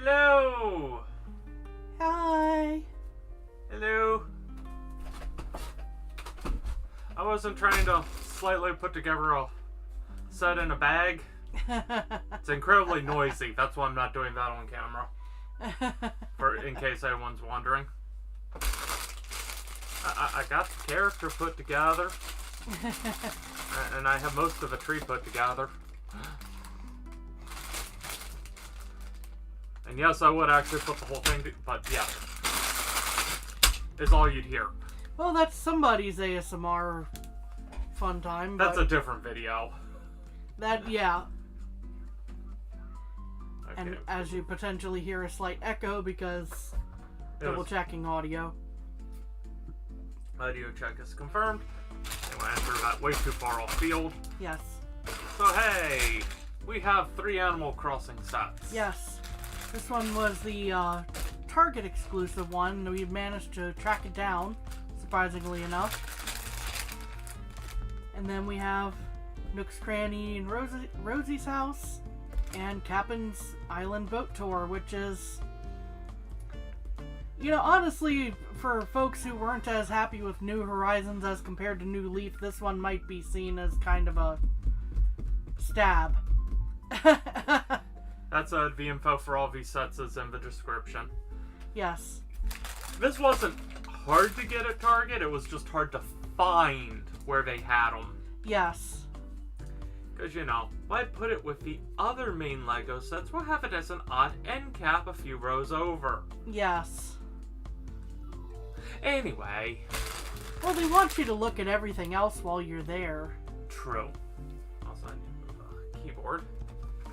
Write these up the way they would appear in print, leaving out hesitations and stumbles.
Hello! Hi! Hello! I wasn't trying to slightly put together a set in a bag. It's incredibly noisy. That's why I'm not doing that on camera. In case anyone's wondering. I got the character put together. And I have most of the tree put together. And yes, I would actually put the whole thing, but yeah. Is all you'd hear. Well, that's somebody's ASMR fun time. That's a different video. Yeah. Okay. And as you potentially hear a slight echo because double checking audio. Audio check is confirmed. Anyway, I threw that way too far off field. Yes. So hey, we have 3 Animal Crossing sets. Yes. This one was the Target exclusive one. We managed to track it down, surprisingly enough. And then we have Nook's Cranny and Rosie's house, and Kapp'n's Island Boat Tour, which is, you know, honestly, for folks who weren't as happy with New Horizons as compared to New Leaf, this one might be seen as kind of a stab. That's the info for all these sets is in the description. Yes. This wasn't hard to get at Target, it was just hard to find where they had them. Yes. Because, you know, if I put it with the other main Lego sets, we'll have it as an odd end cap a few rows over. Yes. Anyway. Well, they want you to look at everything else while you're there. True. Also, I need to move the keyboard.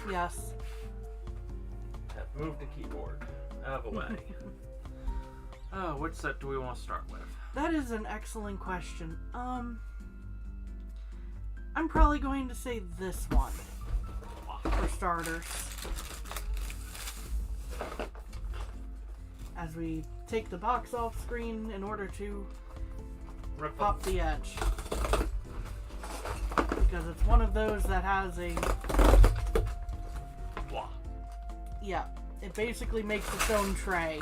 Yes. Have moved the keyboard out of the way. Which set do we want to start with? That is an excellent question. I'm probably going to say this one for starters. As we take the box off screen in order to pop the edge. Because it's one of those that has a... Yeah, it basically makes its own tray.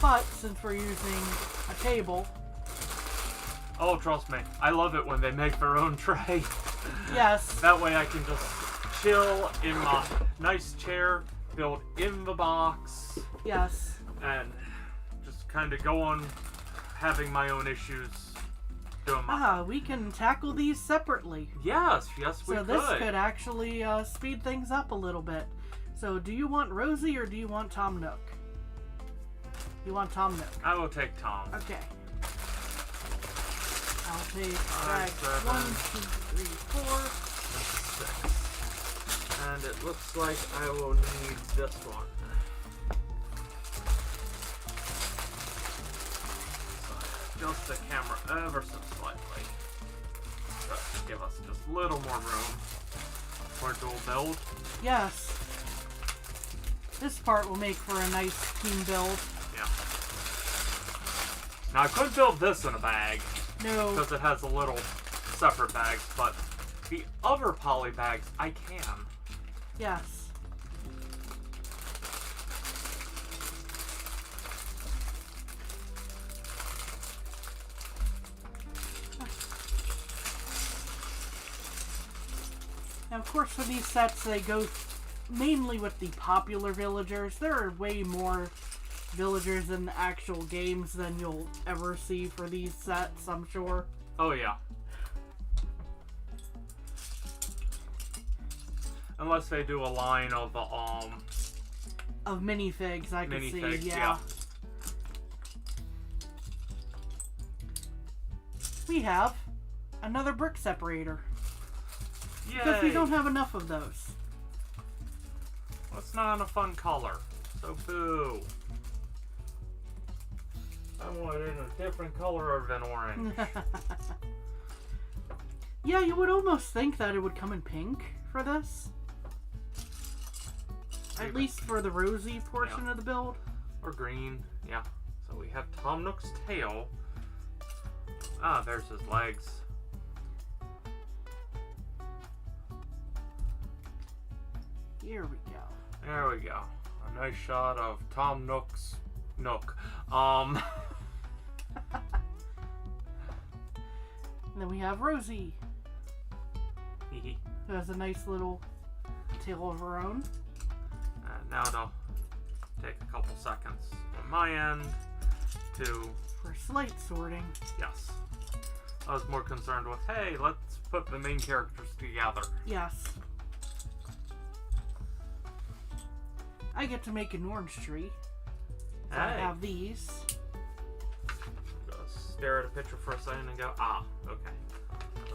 But since we're using a table... Oh, trust me. I love it when they make their own tray. Yes. That way I can just chill in my nice chair, build in the box. Yes. And just kind of go on having my own issues doing my... we can tackle these separately. Yes, we could. So this could actually speed things up a little bit. So do you want Rosie or do you want Tom Nook? You want Tom Nook. I will take Tom. Okay. I'll take 5, 1, 2, 3, 4. 6. And it looks like I will need this one. Just the camera ever so slightly. Just to give us just a little more room for dual build. Yes. This part will make for a nice team build. Yeah. Now I could build this in a bag. No. Because it has a little separate bags, but the other poly bags I can. Yes. Now, of course, for these sets, they go mainly with the popular villagers. There are way more villagers in the actual games than you'll ever see for these sets, I'm sure. Oh, yeah. Unless they do a line of minifigs, I could see, minifigs, yeah. We have another brick separator. Yay! Because we don't have enough of those. Well, it's not a fun color, so boo. I want it in a different color than orange. Yeah, you would almost think that it would come in pink for this. At least for the Rosie portion of the build. Or green, yeah. So we have Tom Nook's tail. Ah, there's his legs. Here we go. There we go. a nice shot of Tom Nook's Nook. And then we have Rosie, who has a nice little tail of her own. And now it'll take a couple seconds on my end to... For slight sorting. Yes. I was more concerned with, hey, let's put the main characters together. Yes. I get to make an orange tree. So I have these. Just stare at a picture for a second and go, ah, okay.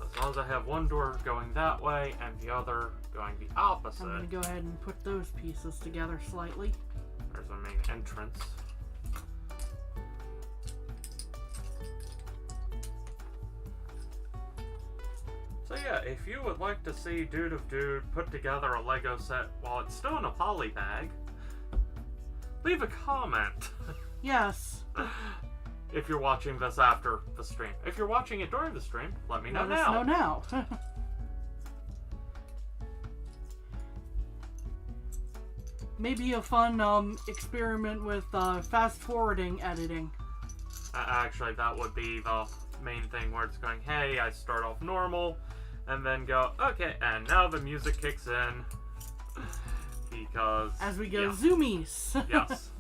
As long as I have one door going that way and the other going the opposite. I'm going to go ahead and put those pieces together slightly. There's our main entrance. So yeah, if you would like to see Dude of Dude put together a Lego set while it's still in a poly bag, leave a comment. Yes. If you're watching this after the stream. If you're watching it during the stream, let me know Let us know now. Maybe a fun experiment with fast forwarding editing. Actually, that would be the main thing where it's going, hey, I start off normal, and then go, okay, and now the music kicks in. Because... As we go zoomies. Yes.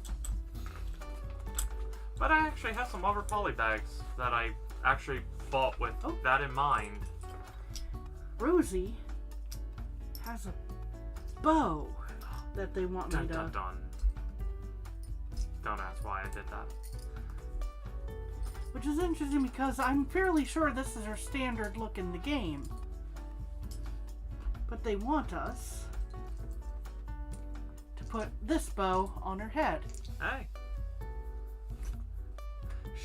But I actually have some other poly bags that I actually bought with that in mind. Rosie has a bow that they want me to... Dun. Don't ask why I did that. Which is interesting because I'm fairly sure this is her standard look in the game. But they want us to put this bow on her head. Hey.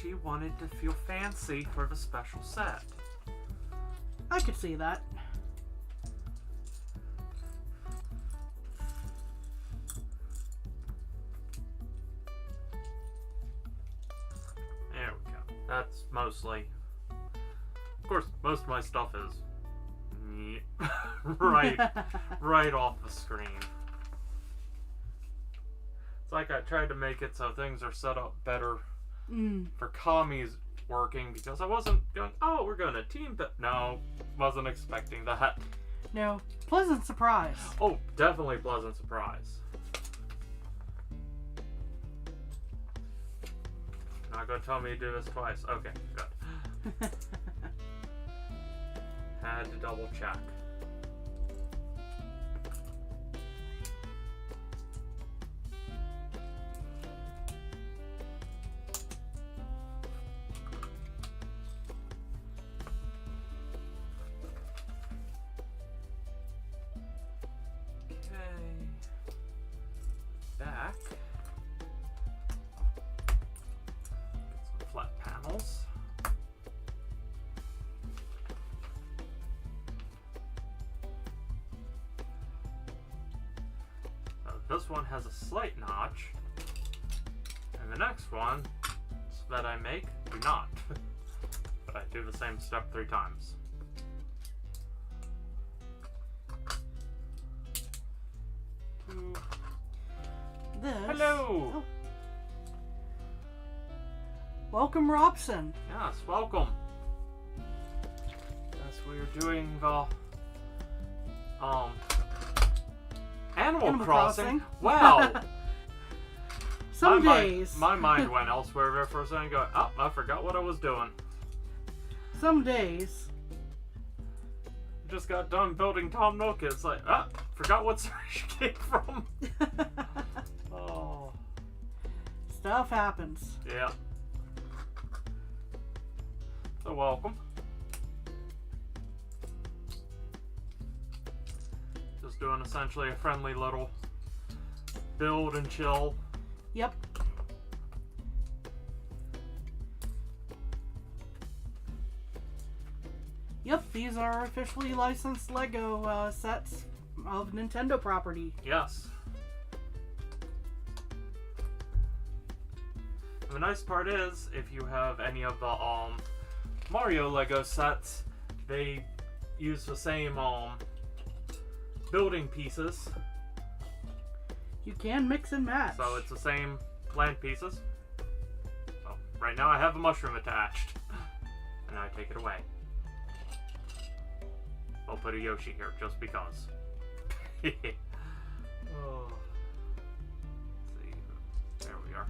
She wanted to feel fancy for the special set. I could see that. There we go. That's mostly... Of course, most of my stuff is... right off the screen. It's like I tried to make it so things are set up better for Kami's working, because I wasn't going, oh, we're going to team, but no, wasn't expecting that. No, pleasant surprise. Oh, definitely pleasant surprise. Not gonna tell me to do this twice. Okay, good. Had to double check. Back. Get some flat panels. This one has a slight notch, and the next one that I make do not. But I do the same step 3 times. This. Hello! Oh. Welcome, Robson. Yes, welcome. Yes, we're doing the Animal Crossing. Wow. Some days. My mind went elsewhere there for a second. Going, oh, I forgot what I was doing. Some days. Just got done building Tom Nook. It's like, ah, forgot what series she came from. Oh. Stuff happens. Yeah. So welcome. Just doing essentially a friendly little build and chill. Yep. Yep, these are officially licensed Lego sets of Nintendo property. Yes. And the nice part is, if you have any of the Mario Lego sets, they use the same building pieces. You can mix and match. So it's the same land pieces. So right now I have a mushroom attached. And I take it away. I'll put a Yoshi here just because. Oh. Let's see. There we are.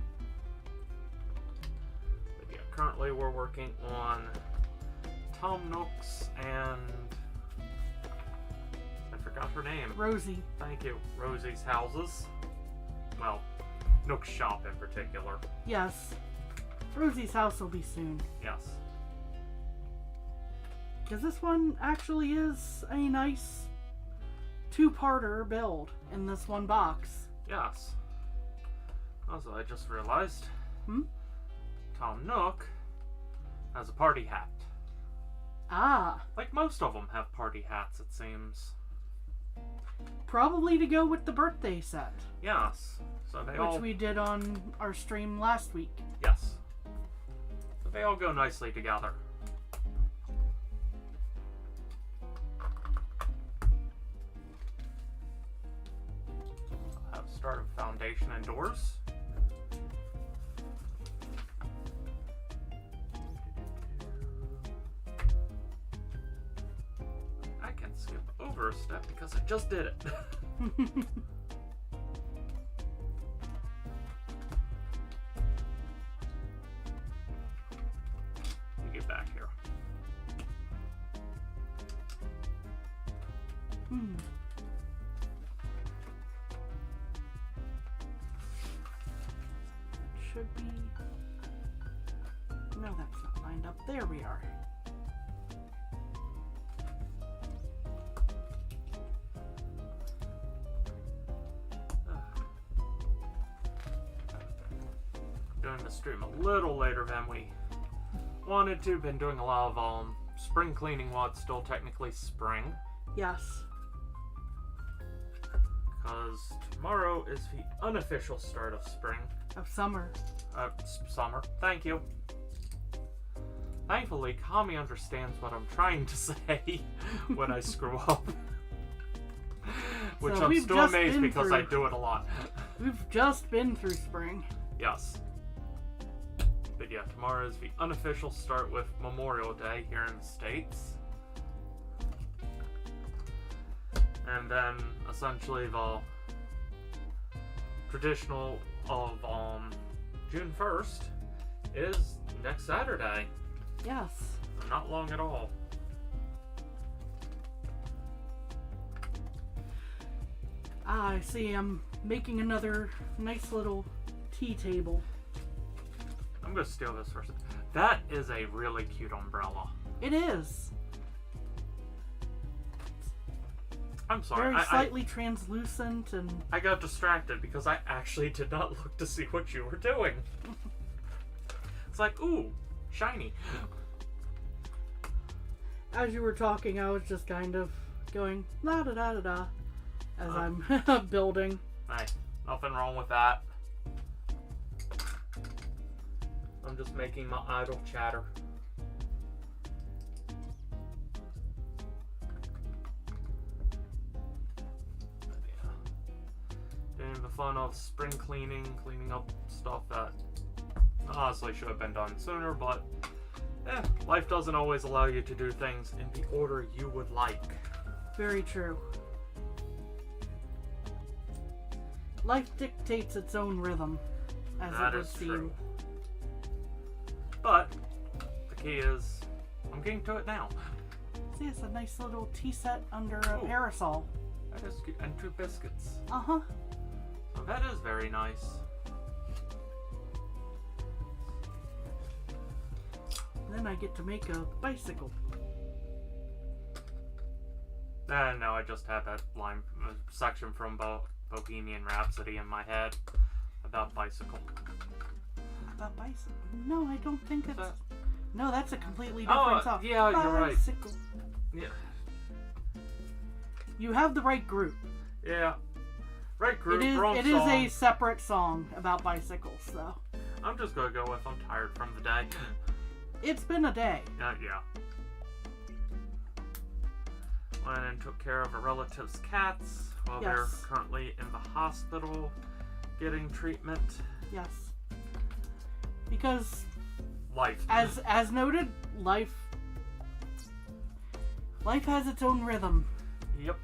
But yeah, currently we're working on Tom Nook's and I forgot her name. Rosie. Thank you. Rosie's houses. Well, Nook's shop in particular. Yes. Rosie's house will be soon. Yes. Because this one actually is a nice two-parter build in this one box. Yes. Also, I just realized Tom Nook has a party hat. Ah. Like most of them have party hats, it seems. Probably to go with the birthday set. Yes. So they which we did on our stream last week. Yes. So they all go nicely together. I'll have start of foundation and doors. I can skip over a step because I just did it. Get back here. Should be. No, that's not lined up. There we are. Doing the stream a little later than we wanted to. Been doing a lot of spring cleaning while it's still technically spring. Yes. Because tomorrow is the unofficial start of spring. Of summer. Summer. Thank you. Thankfully, Kami understands what I'm trying to say when I screw up. Which So I'm we've still just amazed been because I through- do it a lot. We've just been through spring. Yes. But yeah, tomorrow is the unofficial start with Memorial Day here in the States. And then essentially the traditional of June 1st is next Saturday. Yes. Not long at all. Ah, I see. I'm making another nice little tea table. I'm gonna steal this first. That is a really cute umbrella. It is. I'm sorry. Very slightly translucent and... I got distracted because I actually did not look to see what you were doing. It's like, ooh, shiny. As you were talking, I was just kind of going la-da-da-da-da as I'm building. Hey, nothing wrong with that. I'm just making my idle chatter. Doing the fun of spring cleaning up stuff that honestly should have been done sooner, but life doesn't always allow you to do things in the order you would like. Very true. Life dictates its own rhythm, as That it would is seem. true. But the key is, I'm getting to it now. See, it's a nice little tea set under a Ooh. parasol. That is cute. And 2 biscuits. Uh-huh. So that is very nice. Then I get to make a bicycle. No, I just had that line, section from Bohemian Rhapsody in my head about bicycle. About bicycle? No, I don't think it's... that- No, that's a completely different song. yeah, you're right. Bicycle. Yeah. You have the right group. Yeah. Right group, wrong It song. is a separate song about bicycles, though. I'm just gonna go with I'm tired from the day. It's been a day. Yeah. Went and took care of a relative's cats while they're Yes. currently in the hospital getting treatment. Yes. Because Life. as noted, life has its own rhythm. Yep.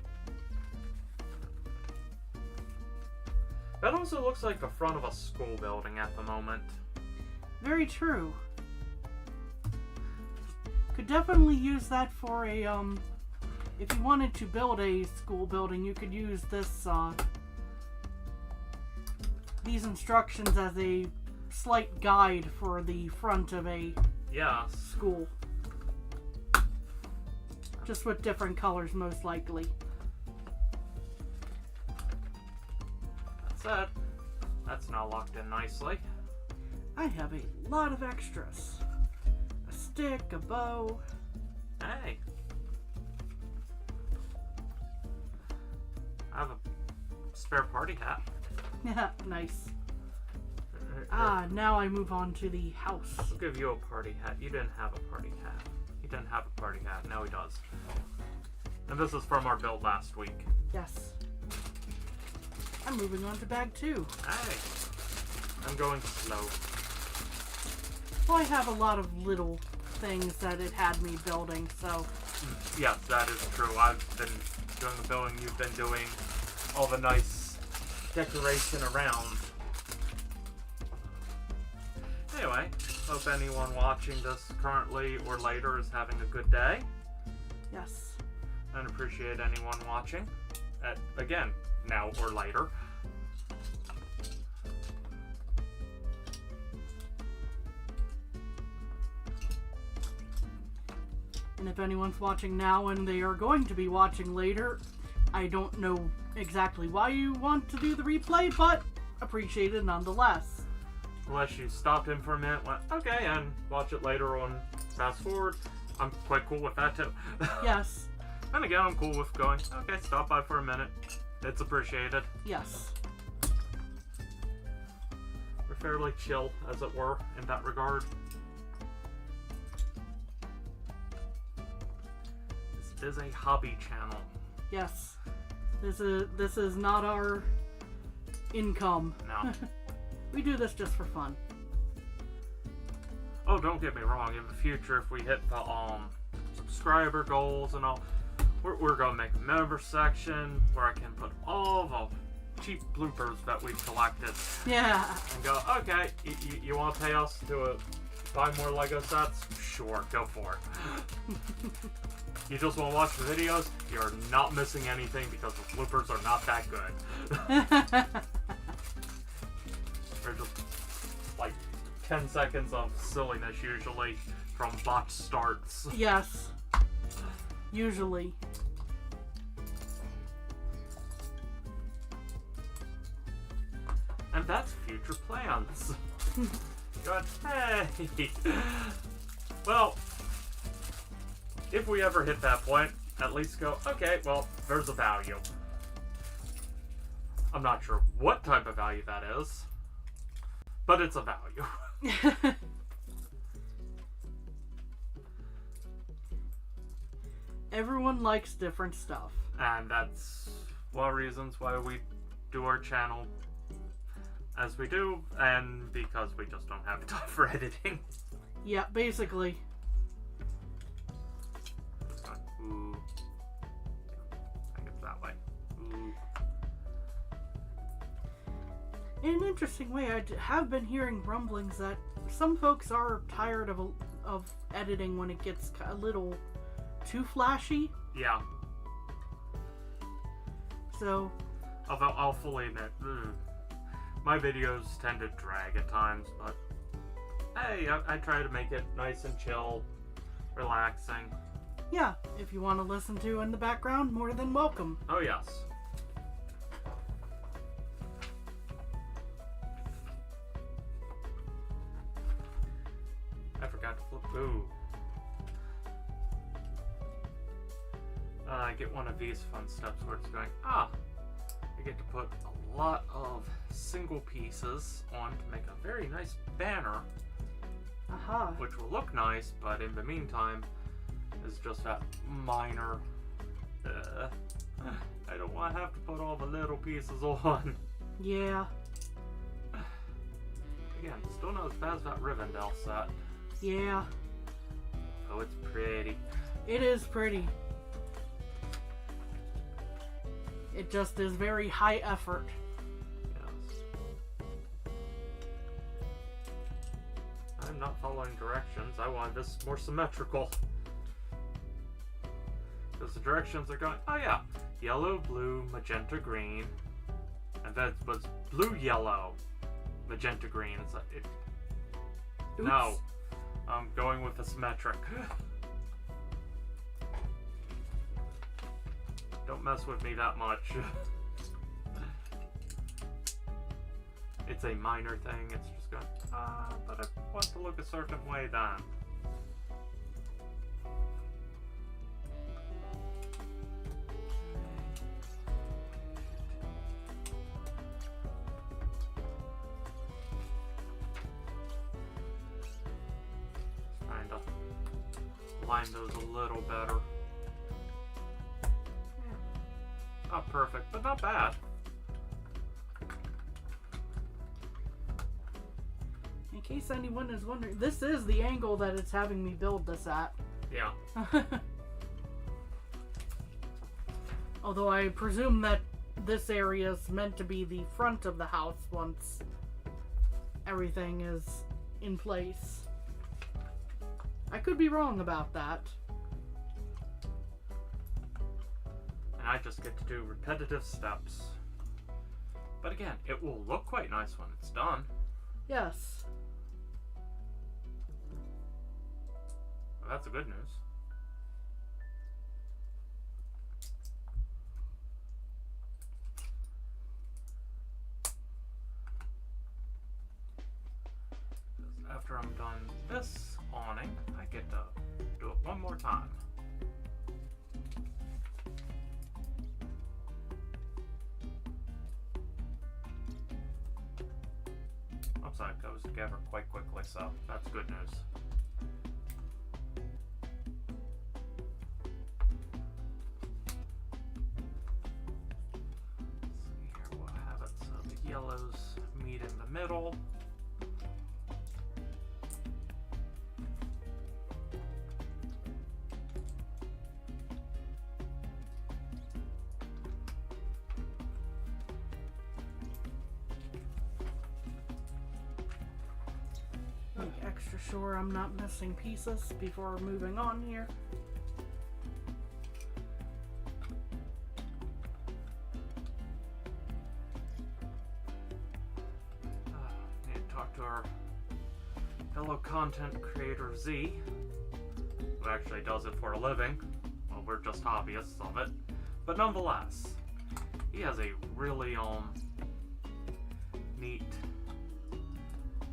That also looks like the front of a school building at the moment. Very true. Could definitely use that for a if you wanted to build a school building, you could use this these instructions as a slight guide for the front of a Yes. school. Just with different colors, most likely. That's it. That's now locked in nicely. I have a lot of extras. A stick, a bow. Hey. I have a spare party hat. Yeah, nice. Ah, now I move on to the house. I'll give you a party hat. You didn't have a party hat. He didn't have a party hat. Now he does. And this is from our build last week. Yes. I'm moving on to bag 2. Hey. I'm going slow. Well, I have a lot of little things that it had me building, so... Yes, that is true. I've been doing the building. You've been doing all the nice decoration around. Anyway, hope anyone watching this currently or later is having a good day. Yes. And appreciate anyone watching. Again, now or later. And if anyone's watching now and they are going to be watching later, I don't know exactly why you want to do the replay, but appreciate it nonetheless. Unless you stopped in for a minute, went, okay, and watch it later on fast forward. I'm quite cool with that too. Yes. And again, I'm cool with going, okay, stop by for a minute. It's appreciated. Yes. We're fairly chill, as it were, in that regard. This is a hobby channel. Yes. This is not our income. No. We do this just for fun. Oh, don't get me wrong. In the future, if we hit the subscriber goals and all, we're gonna make a member section where I can put all the cheap bloopers that we've collected. Yeah. And go, okay, you want to pay us to buy more Lego sets? Sure, go for it. You just want to watch the videos? You're not missing anything because the bloopers are not that good. They're just like 10 seconds of silliness usually from botch starts. Yes. Usually. And that's future plans. Good. Hey. Well, if we ever hit that point, at least go, okay, well, there's a value. I'm not sure what type of value that is, but it's a value. Everyone likes different stuff. And that's one of the reasons why we do our channel as we do, and because we just don't have time for editing. Yeah, basically. Ooh. I guess that way. Ooh. In an interesting way, I have been hearing rumblings that some folks are tired of editing when it gets a little too flashy. Yeah. So... Although I'll fully admit, my videos tend to drag at times, but hey, I try to make it nice and chill, relaxing. yeah, if you want to listen to in the background, more than welcome. Oh yes. I forgot to flip. Ooh. I get one of these fun steps where it's going, I get to put a lot of single pieces on to make a very nice banner, Aha. which will look nice, but in the meantime is just that minor I don't want to have to put all the little pieces on. Yeah. Again, still not as bad as that Rivendell set. Yeah. Oh, it's pretty. It is pretty. It just is very high effort. Yes. I'm not following directions. I want this more symmetrical. Because the directions are going, oh yeah, yellow, blue, magenta, green. And then it's blue, yellow, magenta, green. It's like, Oops. no. I'm going with the symmetric. Don't mess with me that much. It's a minor thing. It's just going, but I want to look a certain way then. Trying to line those a little better. Not perfect, but not bad. In case anyone is wondering, this is the angle that it's having me build this at. Yeah. Although I presume that this area is meant to be the front of the house once everything is in place. I could be wrong about that. And I just get to do repetitive steps. But again, it will look quite nice when it's done. Yes. Well, that's the good news. After I'm done this awning, I get to do it one more time. Looks like it goes together quite quickly, so that's good news. Let's see here, we'll have it so the yellows meet in the middle. Make extra sure I'm not missing pieces before moving on here. Need to talk to our fellow content creator Z, who actually does it for a living. Well, we're just hobbyists of it. But nonetheless, he has a really neat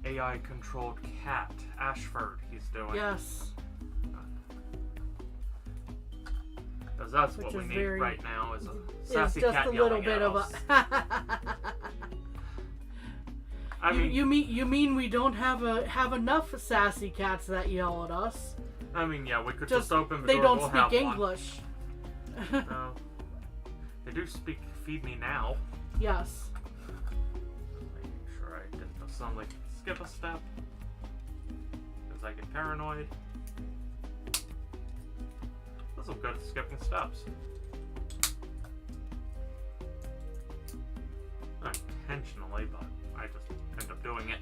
AI controlled cat, Ashford, he's doing. Yes. Because that's Which what we is need very- right now is a It's sassy just cat a little yelling bit at of us. a. I mean, you mean we don't have enough sassy cats that yell at us? I mean, yeah, we could just open the they door. don't we'll speak have one. English. No. They do speak feed me now. Yes. Making sure I didn't suddenly skip a step. Because I get paranoid. This is good at skipping steps. Not intentionally, but I just end up doing it.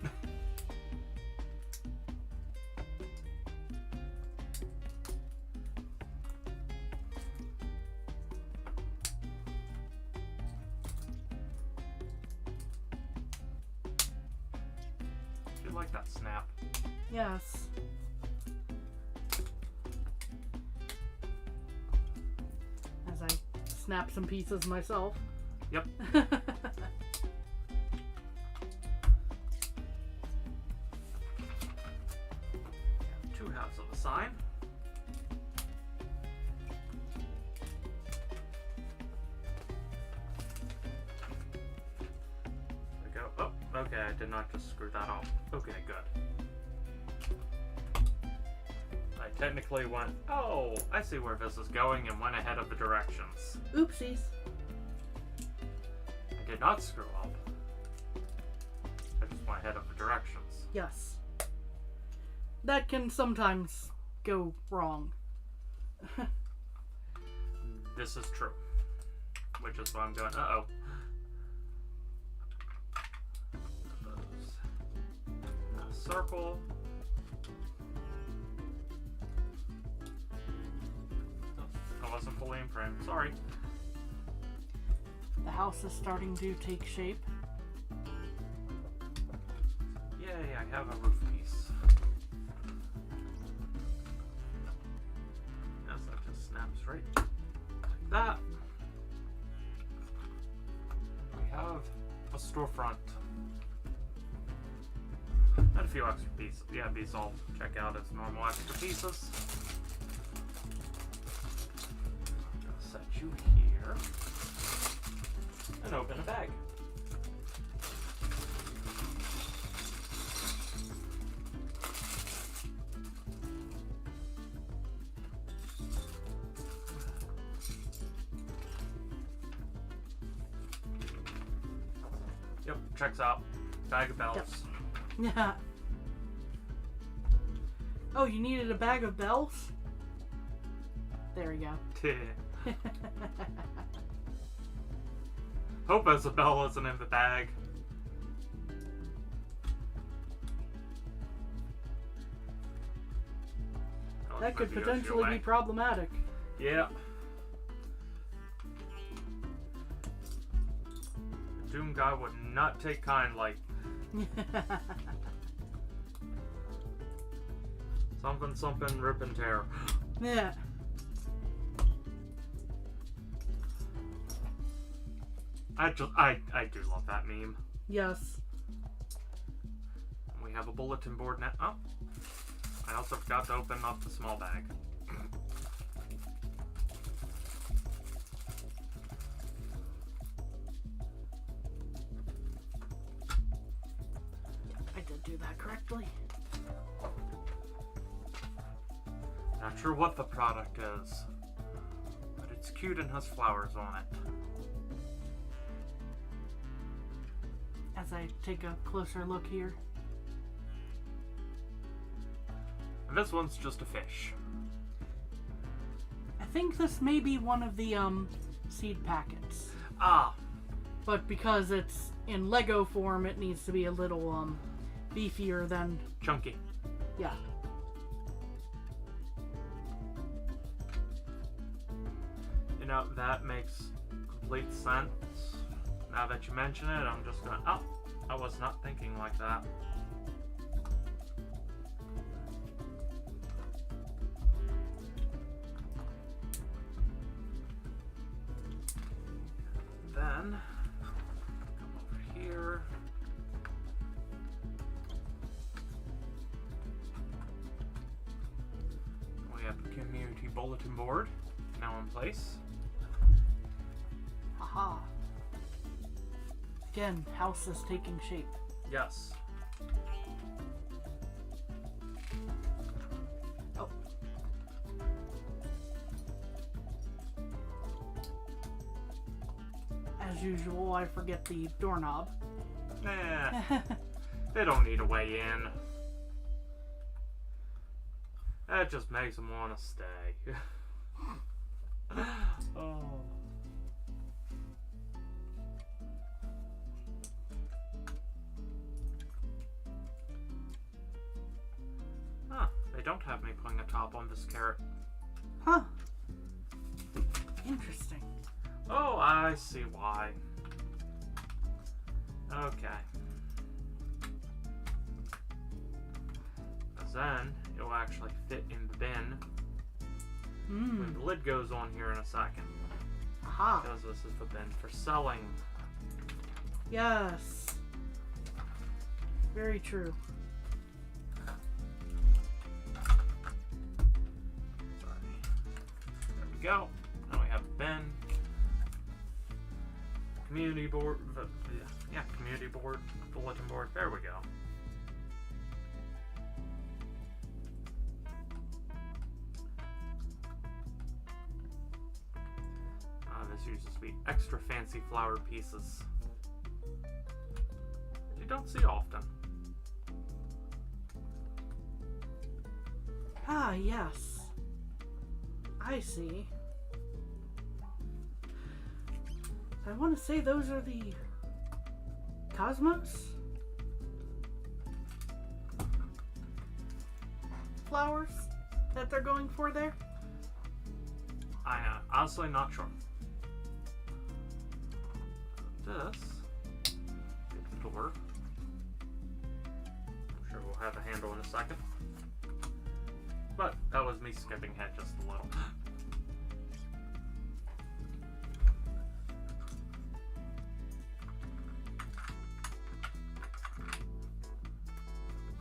I like that snap. Yes. As I snap some pieces myself. Yep. Two halves of a sign. There we go. Oh, okay, I did not just screw that off. Okay, good. I technically went, oh, I see where this is going, and went ahead of the directions. Oopsies. I did not screw up. I just went ahead of the directions. Yes. That can sometimes go wrong. This is true. Which is why I'm going, uh-oh. Circle. Oh, I wasn't fully in frame. Sorry. The house is starting to take shape. Yay, I have a roof piece. Yes, that just snaps right like that. We have a storefront. And a few extra pieces. Yeah, these all check out as normal extra pieces. I'm gonna set you here. And open a bag. Yep, checks out. Bag of bells. Yep. Yeah. Oh, you needed a bag of bells? There we go. Hope Isabel isn't in the bag. That could potentially be problematic. Yeah. The Doom guy would not take kindly. Something, rip and tear. Yeah. I do love that meme. Yes. We have a bulletin board now. Oh, I also forgot to open up the small bag. I did do that correctly. Not sure what the product is, but it's cute and has flowers on it. As I take a closer look here. And this one's just a fish. I think this may be one of the seed packets. Ah. But because it's in Lego form, it needs to be a little beefier than... Chunky. Yeah. You know, that makes complete sense. Now that you mention it, I'm just going, oh, I was not thinking like that. Then, come over here. We have the community bulletin board now in place. Haha. Again, house is taking shape. Yes. Oh. As usual, I forget the doorknob. Nah. They don't need to weigh in. That just makes them want to stay. Oh. Huh. They don't have me putting a top on this carrot. Huh. Interesting. Oh, I see why. Okay. Because then it'll actually fit in the bin when the lid goes on here in a second. Aha. Because this is the bin for selling. Yes. Very true. Sorry. There we go. Now we have the bin. Community board. Yeah, community board. Bulletin board. There we go. to be extra fancy flower pieces. You don't see often. Ah, yes. I see. I want to say those are the cosmos flowers that they're going for there. I'm honestly not sure. This get the door. I'm sure we'll have a handle in a second. But that was me skipping ahead just a little.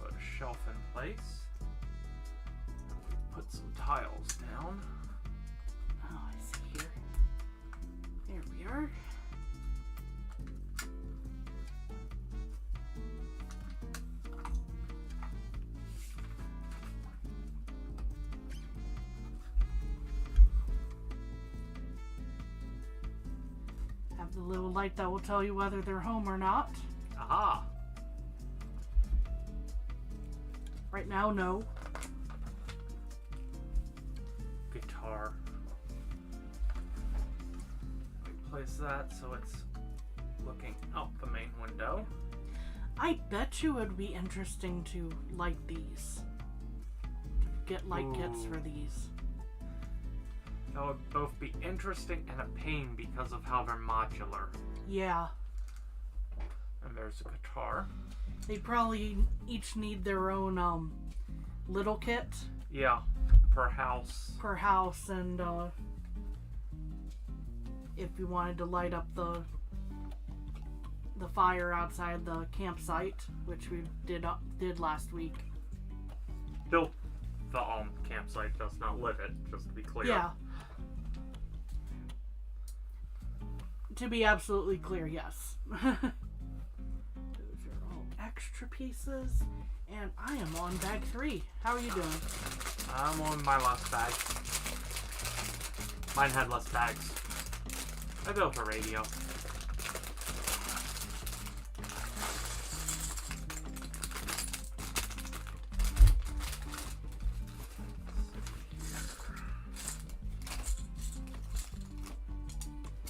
Put a shelf in place. Put some tiles down. Oh, I see here. There we are. Have the little light that will tell you whether they're home or not. Aha! Right now, no. Guitar. We place that so it's looking out the main window. I bet you it would be interesting to light these. Get light kits for these. That would both be interesting and a pain because of how they're modular. Yeah. And there's a guitar. They probably each need their own little kit Yeah, per house. per house, and if you wanted to light up the fire outside the campsite, which we did last week. Built the campsite, does not live it, just to be clear. Yeah. To be absolutely clear, yes. Those are all extra pieces. And I am on bag 3. How are you doing? I'm on my last bag. Mine had less bags. I built a radio.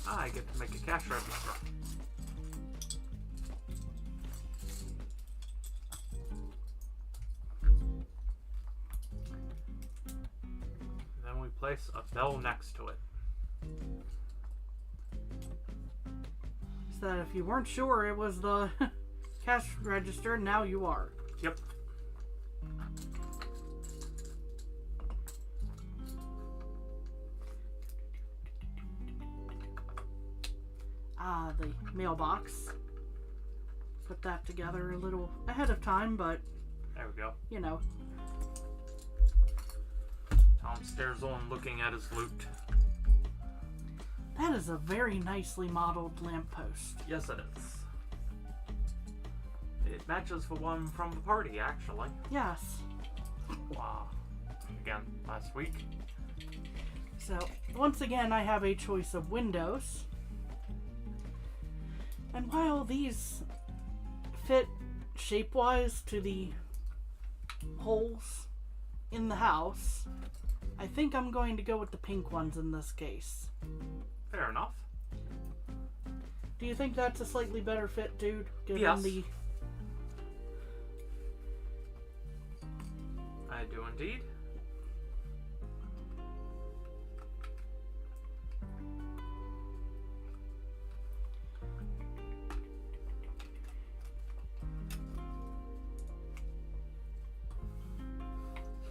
I get to make a cash register. Then we place a bell next to it. So that if you weren't sure it was the cash register, now you are. Yep. The mailbox. Put that together a little ahead of time, but There we go. you know. Tom stares on looking at his loot. That is a very nicely modeled lamppost. Yes, it is. It matches the one from the party, actually. Yes. Wow. Again, last week. So, once again, I have a choice of windows. And while these fit shape-wise to the holes in the house, I think I'm going to go with the pink ones in this case. Fair enough. Do you think that's a slightly better fit, dude? Given Yes. the... I do indeed.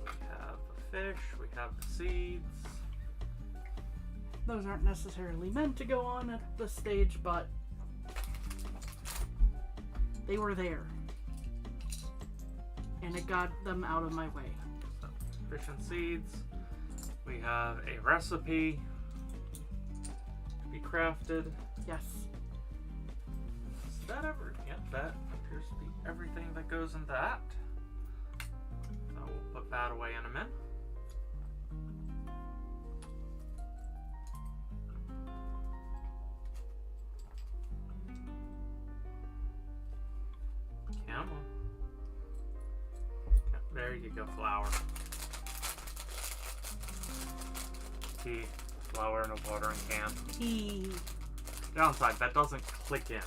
We have the fish, we have the seeds. Those aren't necessarily meant to go on at this stage, but they were there. And it got them out of my way. So, fish and seeds. We have a recipe to be crafted. Yes. Is that ever? Yep, that appears to be everything that goes in that. So we'll put that away in a minute. There you go, flour. Tea, flour in a watering can. Tea. Downside, that doesn't click in.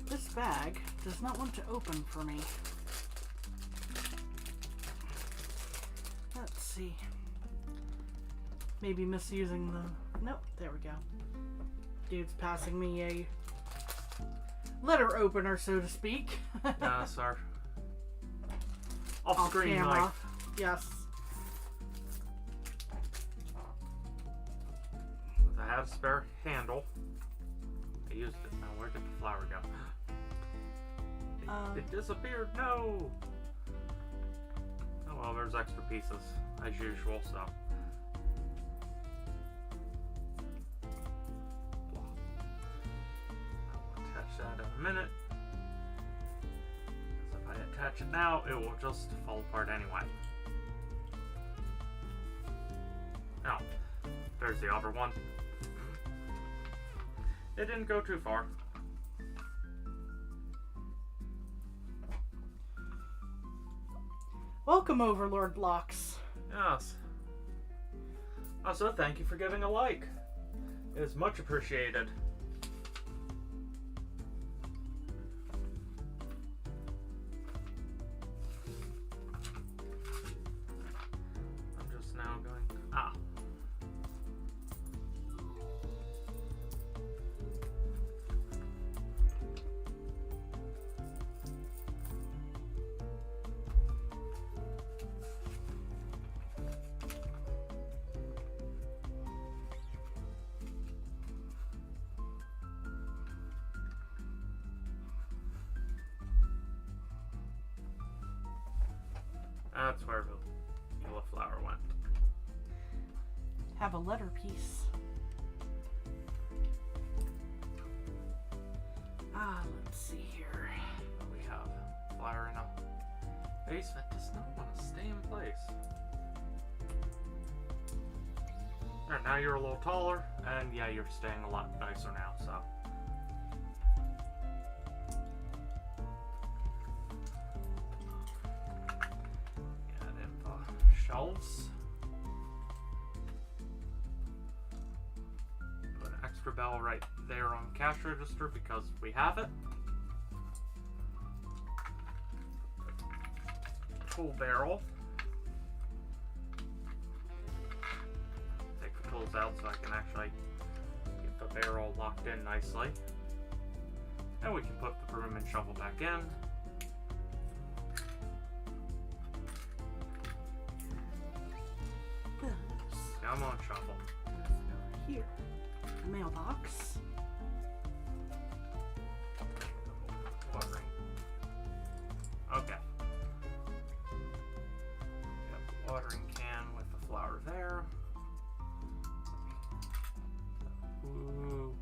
This bag does not want to open for me. Let's see. Maybe misusing the... Nope, there we go. Dude's passing me a letter opener, so to speak. Sir. Off-screen camera. knife. Yes. I had a spare handle. I used it. Now where did the flour go? It disappeared. No. Oh well, there's extra pieces as usual. So. I'll attach that in a minute. Because if I attach it now, it will just fall apart anyway. Now, there's the other one. It didn't go too far. Welcome, Overlord Blocks. Yes. Also, thank you for giving a like. It is much appreciated. I'm just now going... That's where the yellow flour went. Have a letter piece. Let's see here. We have flour in a vase that does not want to stay in place. There, now you're a little taller, and yeah, you're staying a lot nicer now, so. Shelves. Put an extra bell right there on the cash register because we have it. Tool barrel. Take the tools out so I can actually get the barrel locked in nicely. And we can put the broom and shovel back in. Come on, shuffle. Here. A mailbox. Watering. Okay. Got the watering can with the flour there. Ooh.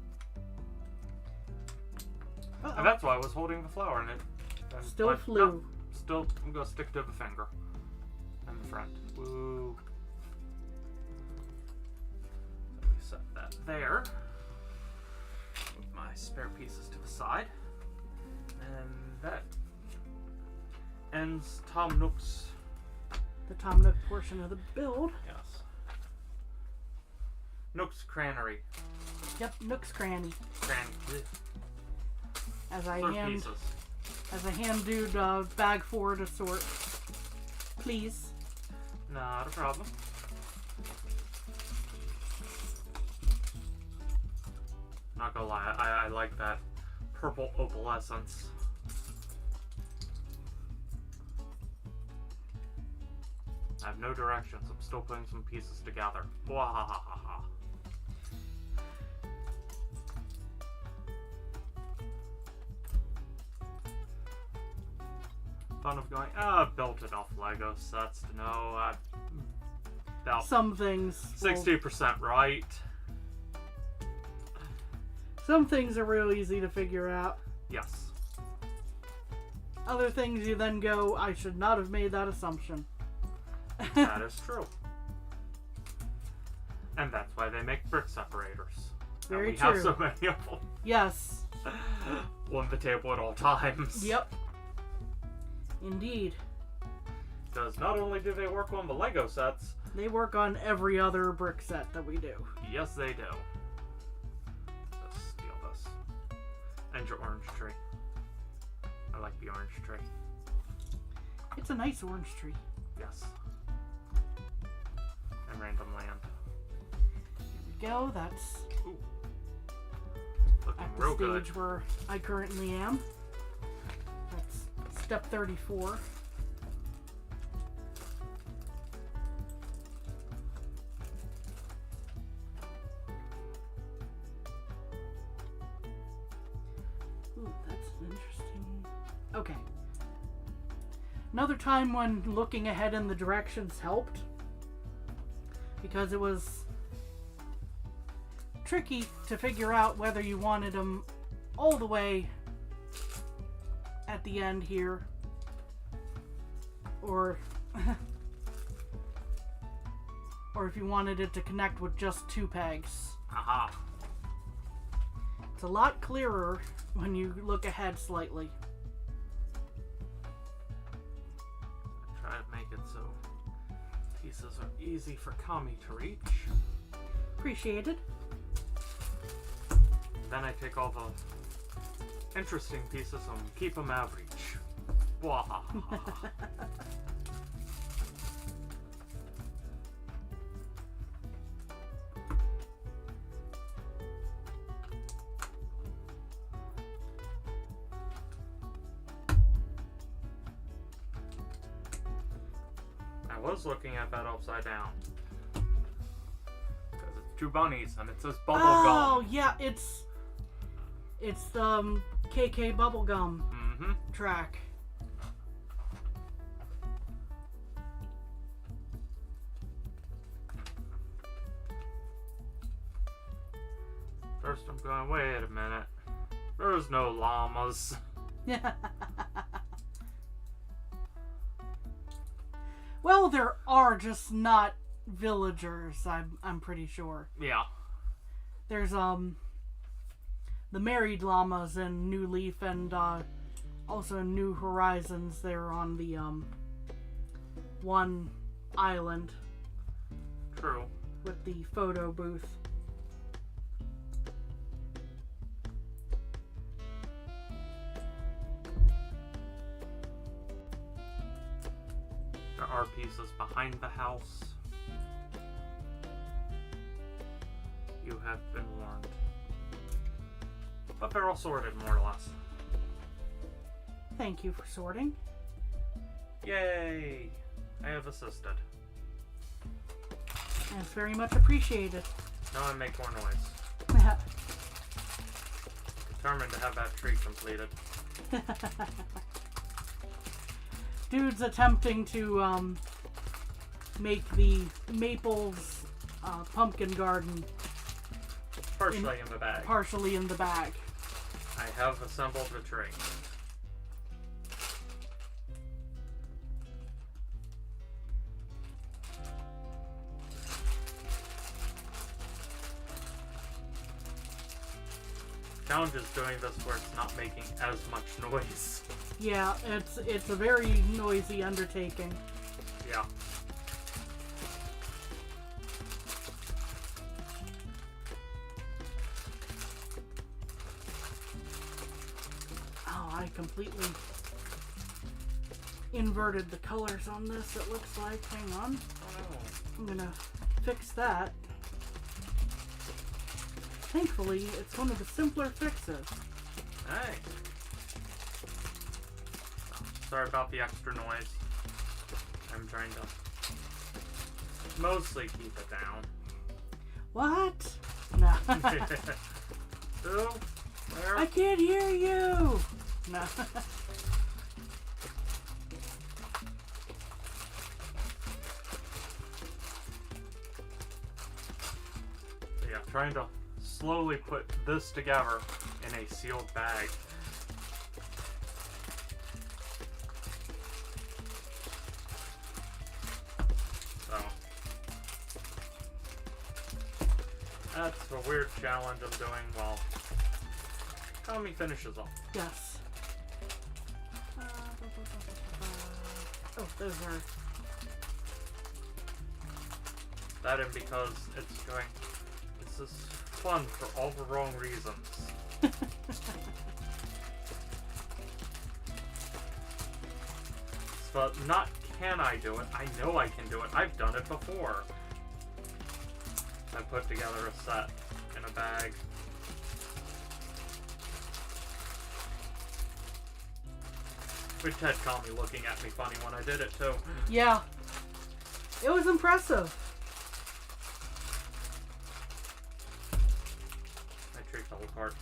And that's why I was holding the flour in it. And Still flew. No, still, I'm gonna stick to the finger. And the front. Woo. Set that there. Move my spare pieces to the side. And that ends Tom Nook's... The Tom Nook portion of the build. Yes. Nook's Cranny. Yep, Nook's Cranny. Cranny. As I Third hand... pieces. As I hand dude bag 4 to sort. Please. Not a problem. Not gonna lie, I like that purple opalescence. I have no directions. I'm still putting some pieces together. Wahahaha. Fun of going, I've built enough Lego sets to know about Some things. 60% right. Some things are real easy to figure out. Yes. Other things you then go, I should not have made that assumption. That is true. And that's why they make brick separators. Very we true. have so many of them. Yes. On the table at all times. Yep. Indeed. Because not only do they work on the Lego sets, they work on every other brick set that we do. Yes, they do. Let's steal this. And your orange tree. I like the orange tree. It's a nice orange tree. Yes. And random land. Here we go. That's Ooh. Looking at the real stage good. where I currently am. That's step 34. Ooh, that's interesting. Okay. Another time when looking ahead in the directions helped, because it was tricky to figure out whether you wanted them all the way at the end here, or or if you wanted it to connect with just 2 pegs. Aha. It's a lot clearer when you look ahead slightly. Try to make it so pieces are easy for Kami to reach. Appreciated. Then I take all the interesting pieces and keep them out of reach. Wahahaha. I was looking at that upside down. Because it's 2 bunnies and it says bubble Oh, gum. yeah, it's the KK Bubblegum Mm-hmm. track. First I'm going, wait a minute. There's no llamas. Well, there are, just not villagers, I'm pretty sure. Yeah. There's the married llamas in New Leaf, and also in New Horizons. They're on the one island True. with the photo booth. There are pieces behind the house. You have been warned. But they're all sorted, more or less. Thank you for sorting. Yay! I have assisted. That's very much appreciated. Now I make more noise. Determined to have that tree completed. Dude's attempting to make the Maples pumpkin garden Partially in the bag. partially in the bag. I have assembled the tree. Challenge is doing this where it's not making as much noise. Yeah, it's a very noisy undertaking. Yeah. Oh, I completely inverted the colors on this, it looks like. Hang on. Oh. I'm gonna fix that. Thankfully, it's one of the simpler fixes. Hey. Sorry about the extra noise. I'm trying to mostly keep it down. What? No. Who? Where? I can't hear you! No. Yeah, trying to slowly put this together in a sealed bag. So, That's a weird challenge I'm doing while Tommy finishes off. Yes. Oh, those are... That and because it's going... This is fun for all the wrong reasons. But not can I do it, I know I can do it. I've done it before. I put together a set in a bag. Which had Tommy looking at me funny when I did it too. Yeah. It was impressive. I tricked the whole cart.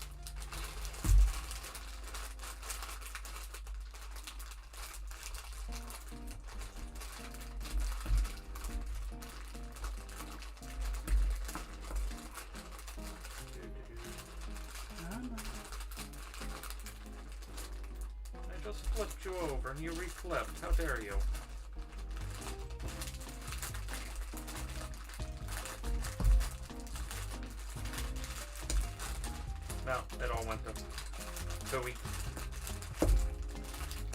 I just flipped you over and you reflipped. How dare you? No, it all went to Joey.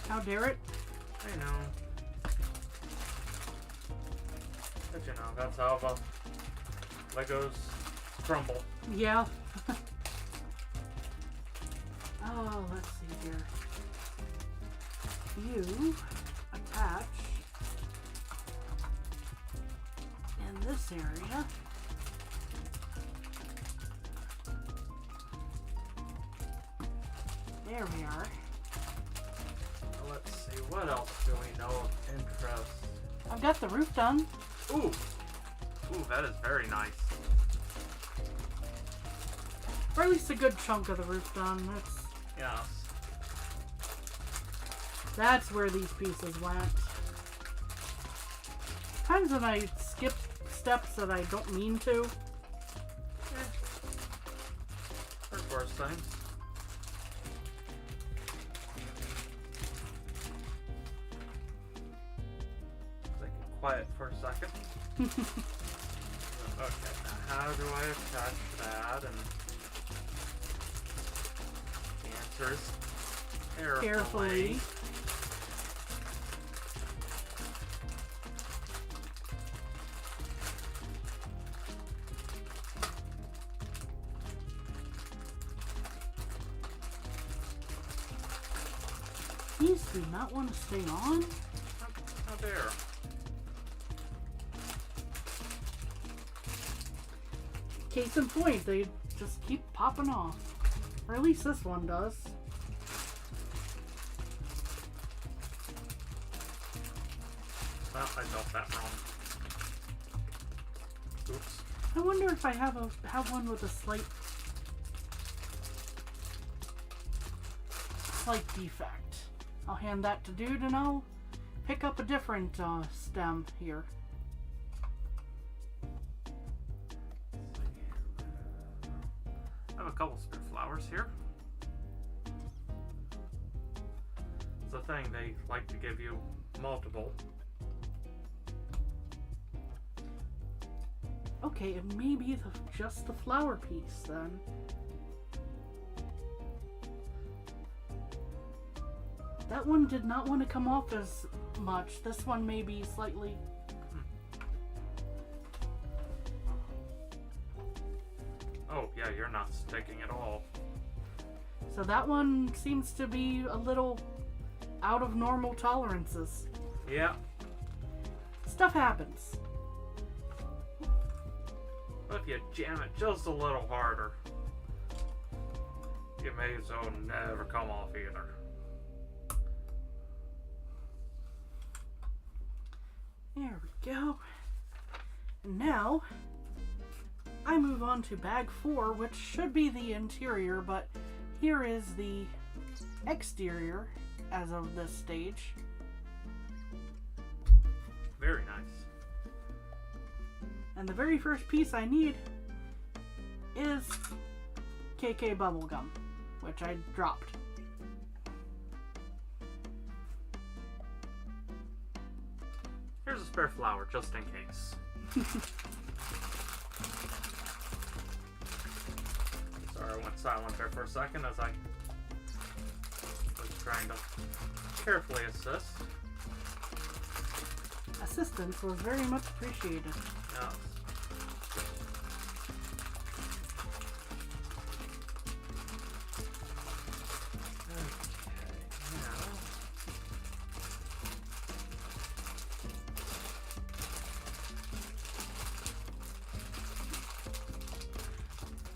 How dare it? I know. But you know, that's how the Legos crumble. Yeah. Oh, let's see here. You attach in this area. There we are. Let's see, what else do we know of interest? I've got the roof done. Ooh! Ooh, that is very nice. Or at least a good chunk of the roof done. Yes. That's where these pieces went. Times when I skip steps that I don't mean to. There's worse things. Like quiet for a second. Okay, now how do I attach that? And the answer is carefully. These do not want to stay on. How dare. Case in point, they just keep popping off. Or at least this one does. Well, I felt that wrong. Oops. I wonder if I have one with a slight defect. I'll hand that to Dude and I'll pick up a different stem here. I have a couple spare flowers here. It's a thing, they like to give you multiple. Okay, it may be just the flower piece then. That one did not want to come off as much. This one may be slightly... Oh, yeah, you're not sticking at all. So that one seems to be a little out of normal tolerances. Yeah. Stuff happens. But if you jam it just a little harder, you may as well never come off either. There we go. And now, I move on to bag 4, which should be the interior, but here is the exterior as of this stage. Very nice. And the very first piece I need is KK Bubblegum, which I dropped. Here's a spare flower, just in case. silent there for a second as I was trying to carefully assist. Assistance was very much appreciated. Yes.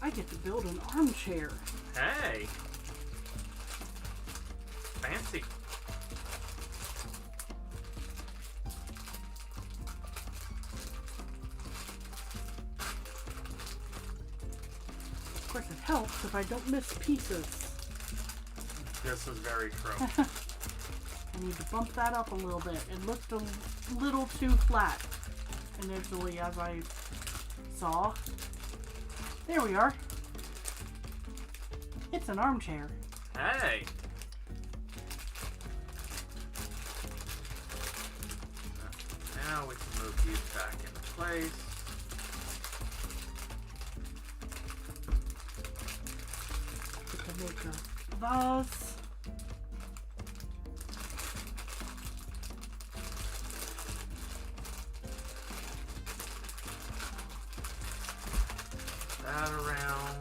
I get to build an armchair. Hey! Fancy. Of course, it helps if I don't miss pieces. This is very true. I need to bump that up a little bit. It looked a little too flat initially, as I saw. There we are. It's an armchair. Hey! Now we can move these back into place. We can make a vase. That around.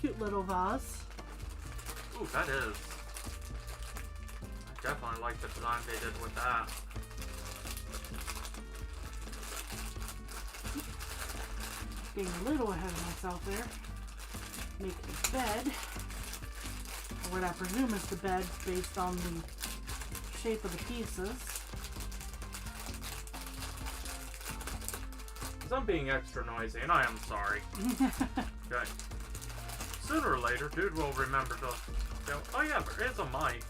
Cute little vase. Ooh, that is. I definitely like the design they did with that. Getting a little ahead of myself there. Make a bed. Or what I presume is the bed based on the shape of the pieces. I'm being extra noisy, and I am sorry. Okay. Sooner or later, dude will remember to go, oh yeah, there is a mic.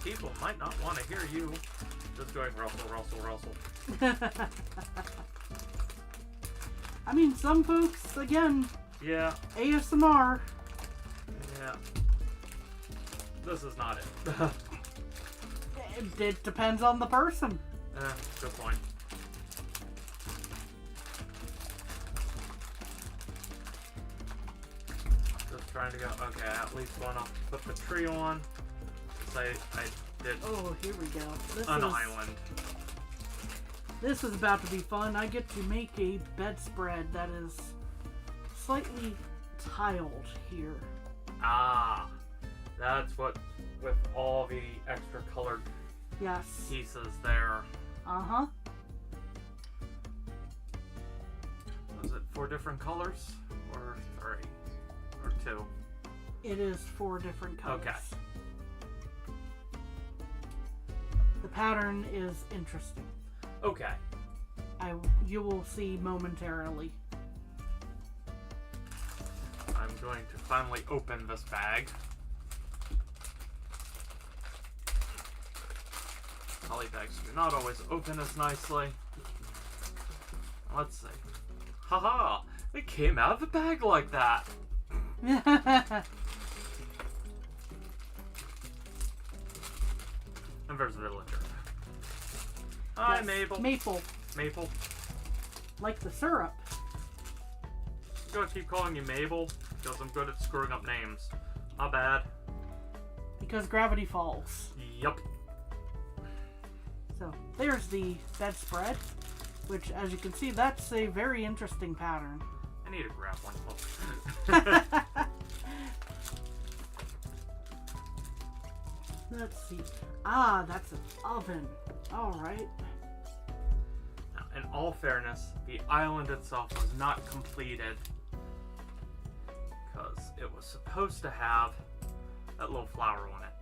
People might not want to hear you just going rustle, rustle, rustle. I mean, some folks, again, Yeah, ASMR. yeah. This is not it. It depends on the person. Good point. Just trying to go, okay, I at least want to put the tree on. Because I did Oh, here we go. an island. This is about to be fun. I get to make a bedspread that is slightly tiled here. Ah, that's what, with all the extra colored Yes. pieces there. Uh-huh. Was it 4 different colors? Or 3? Or 2? It is 4 different colors. Okay. The pattern is interesting. Okay. You will see momentarily. I'm going to finally open this bag. Poly bags do not always open as nicely. Let's see. Haha! It came out of the bag like that! And there's Villager. Hi, Yes, Mabel. Maple. Maple. Like the syrup. I'm gonna keep calling you Mabel because I'm good at screwing up names. My bad. Because gravity falls. Yup. So, there's the bedspread. Which, as you can see, that's a very interesting pattern. I need a grappling hook. Let's see. Ah, that's an oven. Alright. Now, in all fairness, the island itself was not completed because it was supposed to have that little flower on it.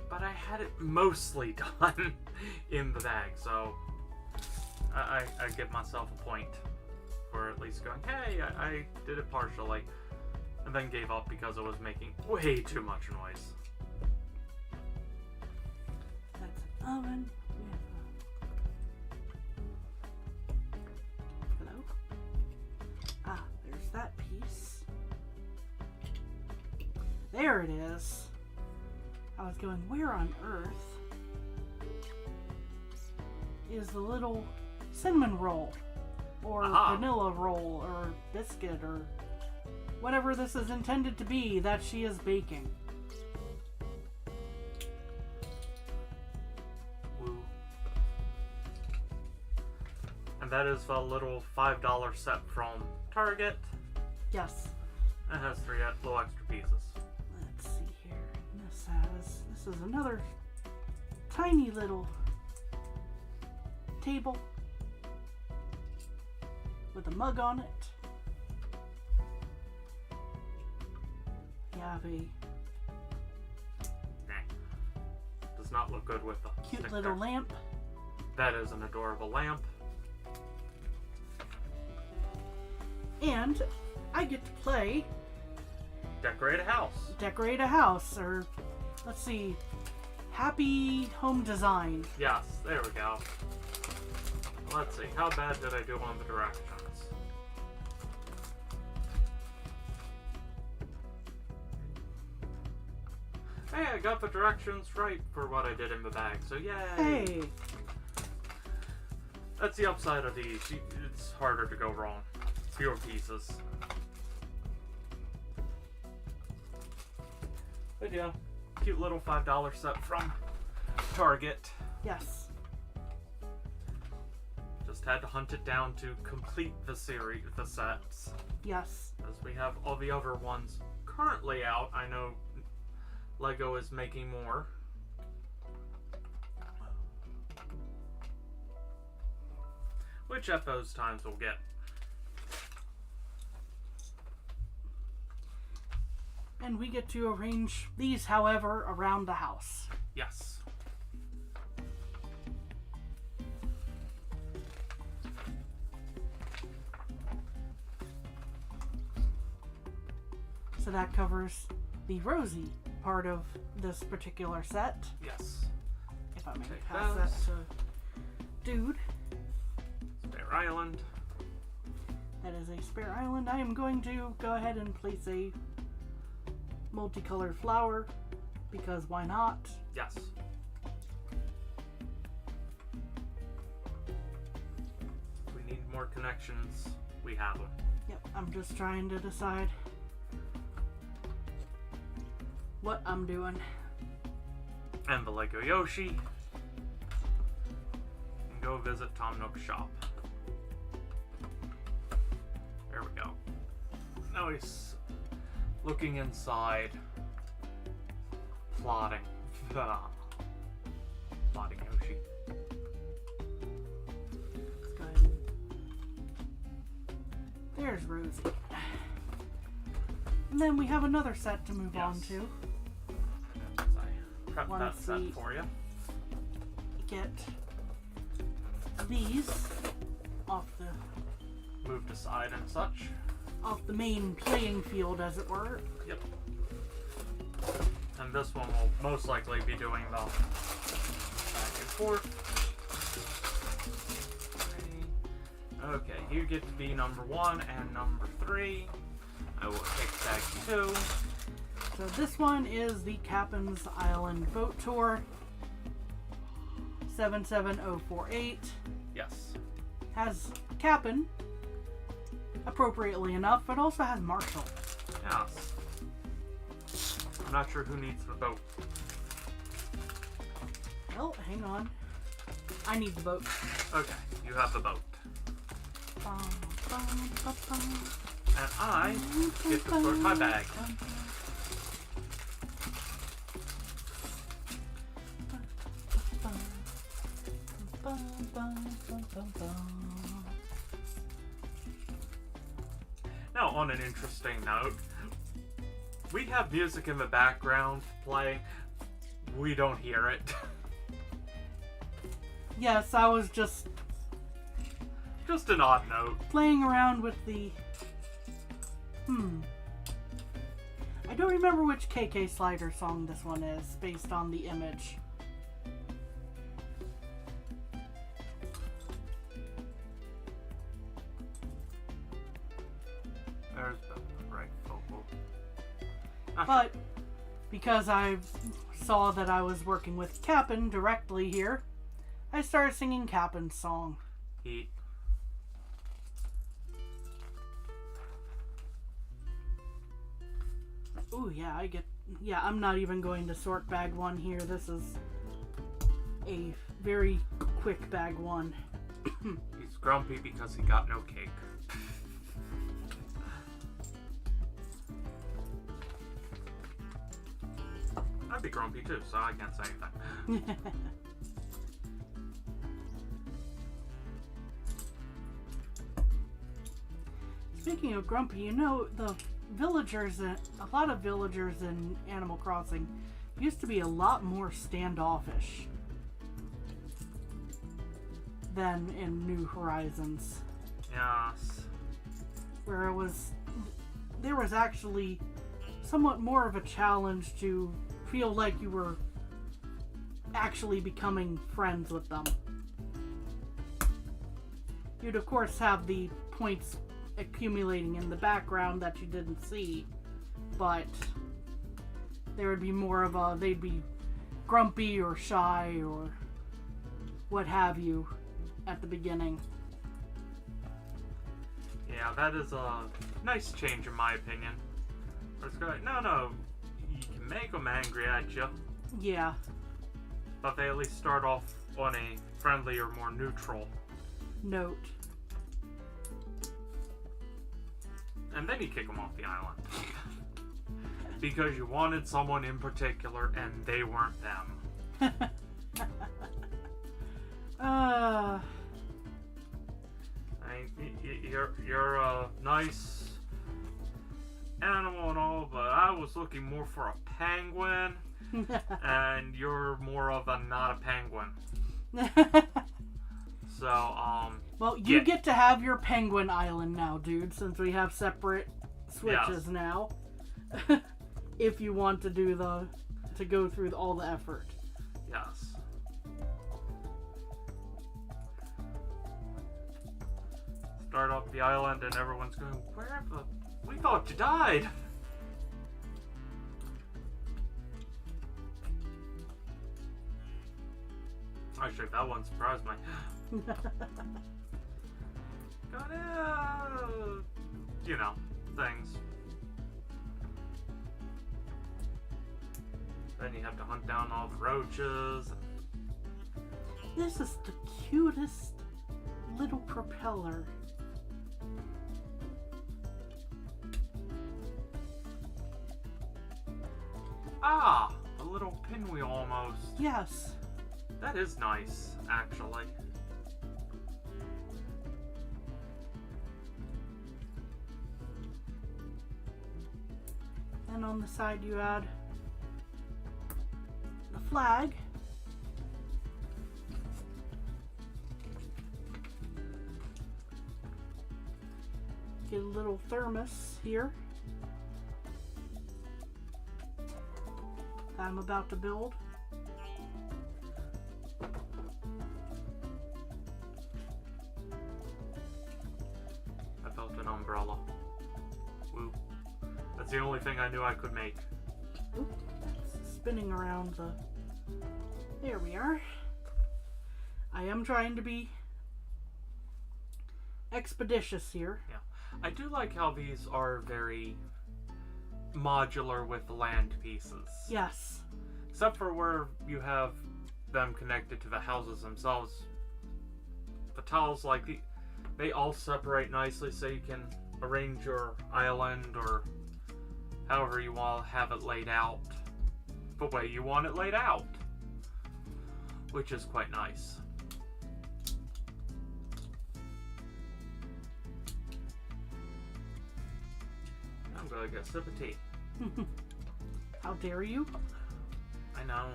But I had it mostly done in the bag, so I give myself a point for at least going, hey, I did it partially, and then gave up because it was making way too much noise. That's an oven. Hello? Ah, there's that piece. There it is. I was going, where on earth is the little cinnamon roll, or vanilla roll, or biscuit, or whatever this is intended to be that she is baking. Woo. And that is the little $5 set from Target. Yes. It has 3 little extra pieces. Let's see here. This is another tiny little table with a mug on it. You have a Does not look good with the cute stick little there. lamp. That is an adorable lamp. And I get to play Decorate a house. Decorate a House, or let's see, Happy Home Design. Yes, there we go. Let's see, how bad did I do on the directions? Hey, I got the directions right for what I did in the bag, so yay! Hey! That's the upside of these. It's harder to go wrong. Fewer pieces. But yeah, cute little $5 set from Target. Yes. Just had to hunt it down to complete the series, the sets. Yes. As we have all the other ones currently out. I know Lego is making more. Which at those times we'll get. And we get to arrange these, however, around the house. Yes. So that covers the Rosie part of this particular set. Yes. If I may Take pass those. that to Dude. Spare Island. That is a spare island. I am going to go ahead and place a multicolored flower, because why not? Yes. If we need more connections, we have them. Yep, I'm just trying to decide what I'm doing. And the Lego Yoshi. And go visit Tom Nook's shop. There we go. Now he's looking inside. Plotting. Plotting Yoshi. Let's go ahead and... There's Rosie. And then we have another set to move on Yes. to. As I prep that Once set we- for you. Get these off Moved aside and such. the main playing field, as it were. Yep. And this one will most likely be doing the back and forth. Okay, you get to be number 1 and number 3. I will take tag 2. So this one is the Kapp'n's Island Boat Tour 77048. Yes. Has Kapp'n, appropriately enough, but also has Marshall. Yes. I'm not sure who needs the boat. Well, hang on. I need the boat. Okay, you have the boat. Bum, bum, bum, bum. And I get to sort my bag. Now, on an interesting note, we have music in the background playing. We don't hear it. Yes, I was just Just an odd note. playing around with the... I don't remember which KK Slider song this one is, based on the image. There's the right vocal. But because I saw that I was working with Kapp'n directly here, I started singing Kapp'n's song. Heat. Ooh, yeah, yeah, I'm not even going to sort bag 1 here. This is a very quick bag 1. He's grumpy because he got no cake. I'd be grumpy too, so I can't say anything. Speaking of grumpy, you know, a lot of villagers in Animal Crossing used to be a lot more standoffish than in New Horizons. Yes. Where there was actually somewhat more of a challenge to feel like you were actually becoming friends with them. You'd of course have the points accumulating in the background that you didn't see, but there would be more of they'd be grumpy or shy or what have you at the beginning. Yeah, that is a nice change in my opinion. It's like, no, you can make them angry at you. Yeah. But they at least start off on a friendly or more neutral note. And then you kick them off the island. Because you wanted someone in particular and they weren't them. You're a nice animal and all, but I was looking more for a penguin. And you're more of a not a penguin. So, well, you get to have your penguin island now, dude, since we have separate switches now. If you want to to go through all the effort. Yes. Start off the island and everyone's going, we thought you died. Actually, that one surprised me. You know, things. Then you have to hunt down all the roaches. This is the cutest little propeller. Ah, a little pinwheel almost. Yes. That is nice, actually. And on the side you add the flag. Get a little thermos here that I'm about to build. I built an umbrella. Woo. That's the only thing I knew I could make. Oop, that's spinning around the... There we are. I am trying to be expeditious here. Yeah. I do like how these are very modular with the land pieces. Yes. Except for where you have them connected to the houses themselves. The tiles, they all separate nicely so you can arrange your island or however you want to have it laid out the way you want it laid out, which is quite nice. I'm gonna get a sip of tea. How dare you? I know.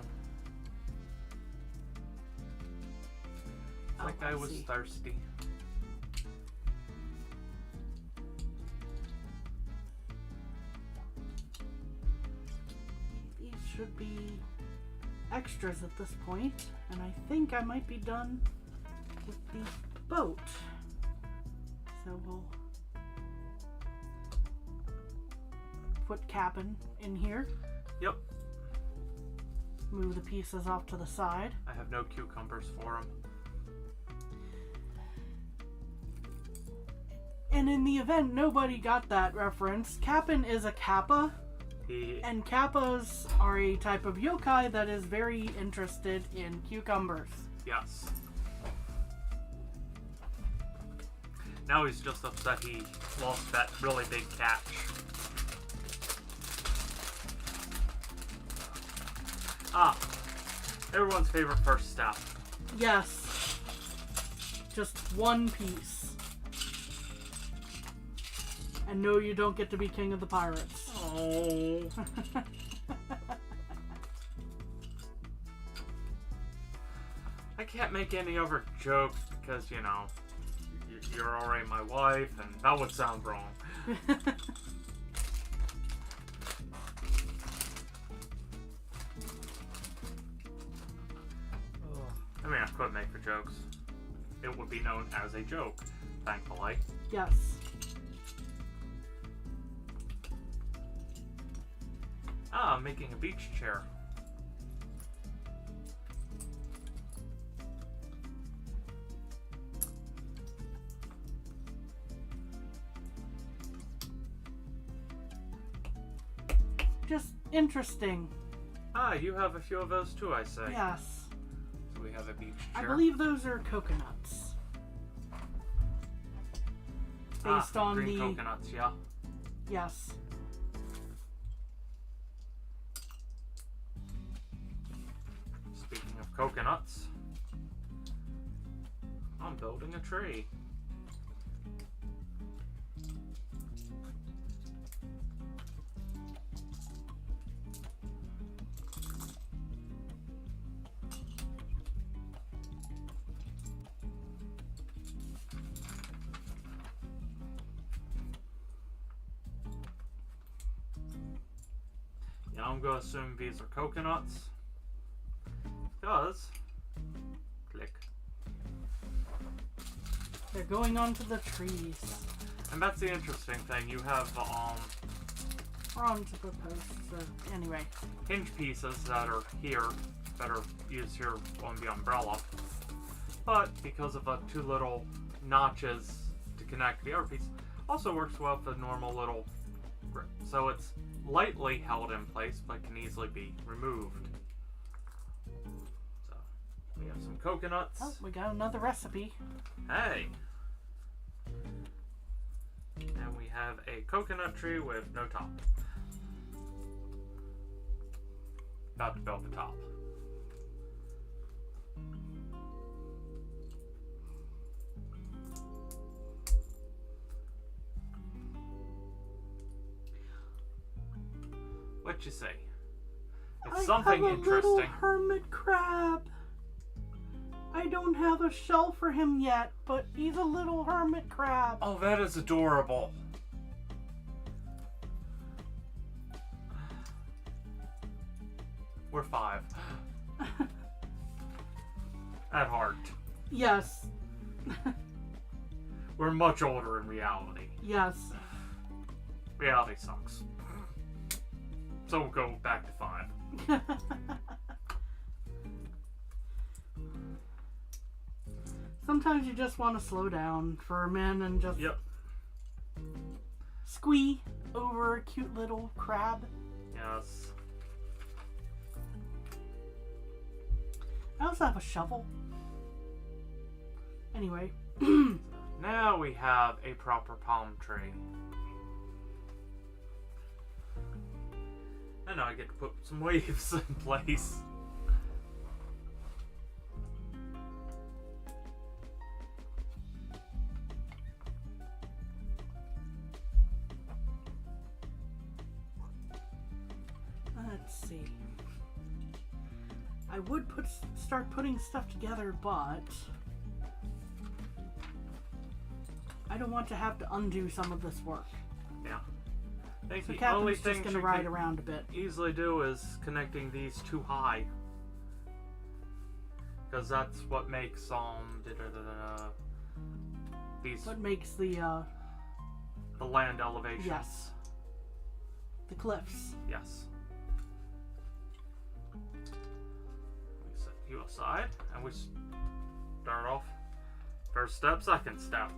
Oh, Like I was thirsty. These should be extras at this point, and I think I might be done with the boat. So we'll put Kapp'n in here. Yep. Move the pieces off to the side. I have no cucumbers for him. And in the event nobody got that reference, Kapp'n is a kappa. And kappas are a type of yokai that is very interested in cucumbers. Yes. Now he's just upset he lost that really big catch. Ah, everyone's favorite first step. Yes. Just one piece. And no, you don't get to be king of the pirates. Oh. I can't make any other jokes because, you know, you're already my wife, and that would sound wrong. I mean, I could make the jokes. It would be known as a joke, thankfully. Yes. Ah, I'm making a beach chair. Just interesting. Ah, you have a few of those too, I say. Yes. So we have a beach I chair. believe those are coconuts. Based on green the... coconuts, yeah. Yes. Speaking of coconuts, I'm building a tree. Yeah, I'm going to assume these are coconuts. Because, click. They're going onto the trees. And that's the interesting thing. You have Or onto the posts. Or, anyway. hinge pieces that are here, that are used here on the umbrella. But because of the two little notches to connect the other piece, also works well with the normal little grip. So it's lightly held in place, but can easily be removed. So we have some coconuts. Oh, we got another recipe. Hey! And we have a coconut tree with no top. About to build the top. What you say? It's something I have a interesting. little hermit crab. I don't have a shell for him yet, but he's a little hermit crab. Oh, that is adorable. We're 5. At heart. Yes. We're much older in reality. Yes. Reality sucks. So we'll go back to 5. Sometimes you just want to slow down for a minute and just squee over a cute little crab. Yes. I also have a shovel. Anyway. Now we have a proper palm tree. And now I get to put some leaves in place. Let's see. I would start putting stuff together, but I don't want to have to undo some of this work. Yeah. I think So the only Kapp'n's thing just going to she ride could around a bit. easily do is connecting these too high. Because that's what makes these What makes the land elevation. yes, the cliffs. Yes. We set you aside and we start off. First step, second step.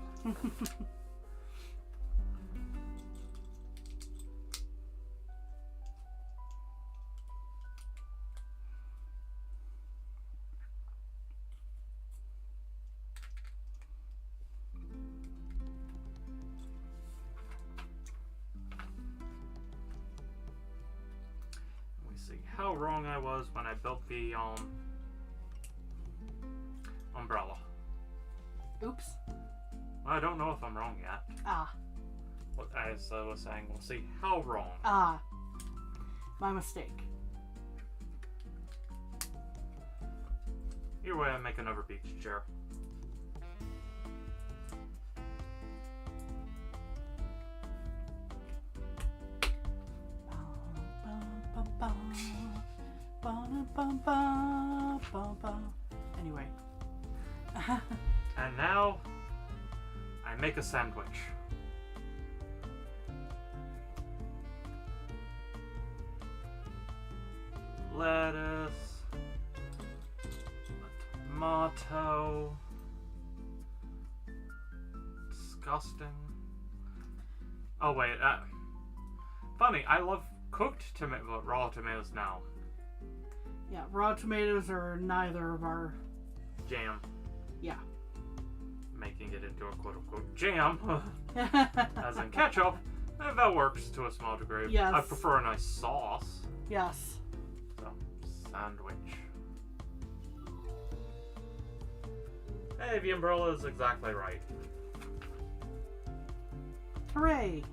how wrong I was when I built the umbrella. Oops. I don't know if I'm wrong yet. Ah. As I was saying, we'll see how wrong. Ah. My mistake. Either way, I make another beach chair. Anyway. And now, I make a sandwich. Lettuce, tomato, disgusting. Oh wait, funny, I love cooked raw tomatoes now. Yeah, raw tomatoes are neither of our... Jam. Yeah. Making it into a quote-unquote jam, as in ketchup, and that works to a small degree. Yes. I prefer a nice sauce. Yes. So, sandwich. Hey, the umbrella is exactly right. Hooray!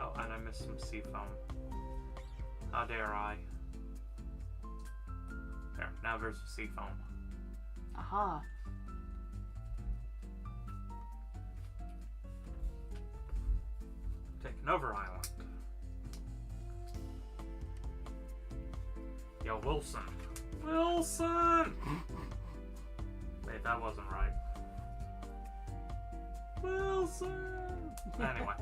Oh, and I missed some sea foam. How dare I? There, now there's the sea foam. Aha. Take another island. Yo, Wilson. Wilson! Wait, that wasn't right. Wilson! Anyway.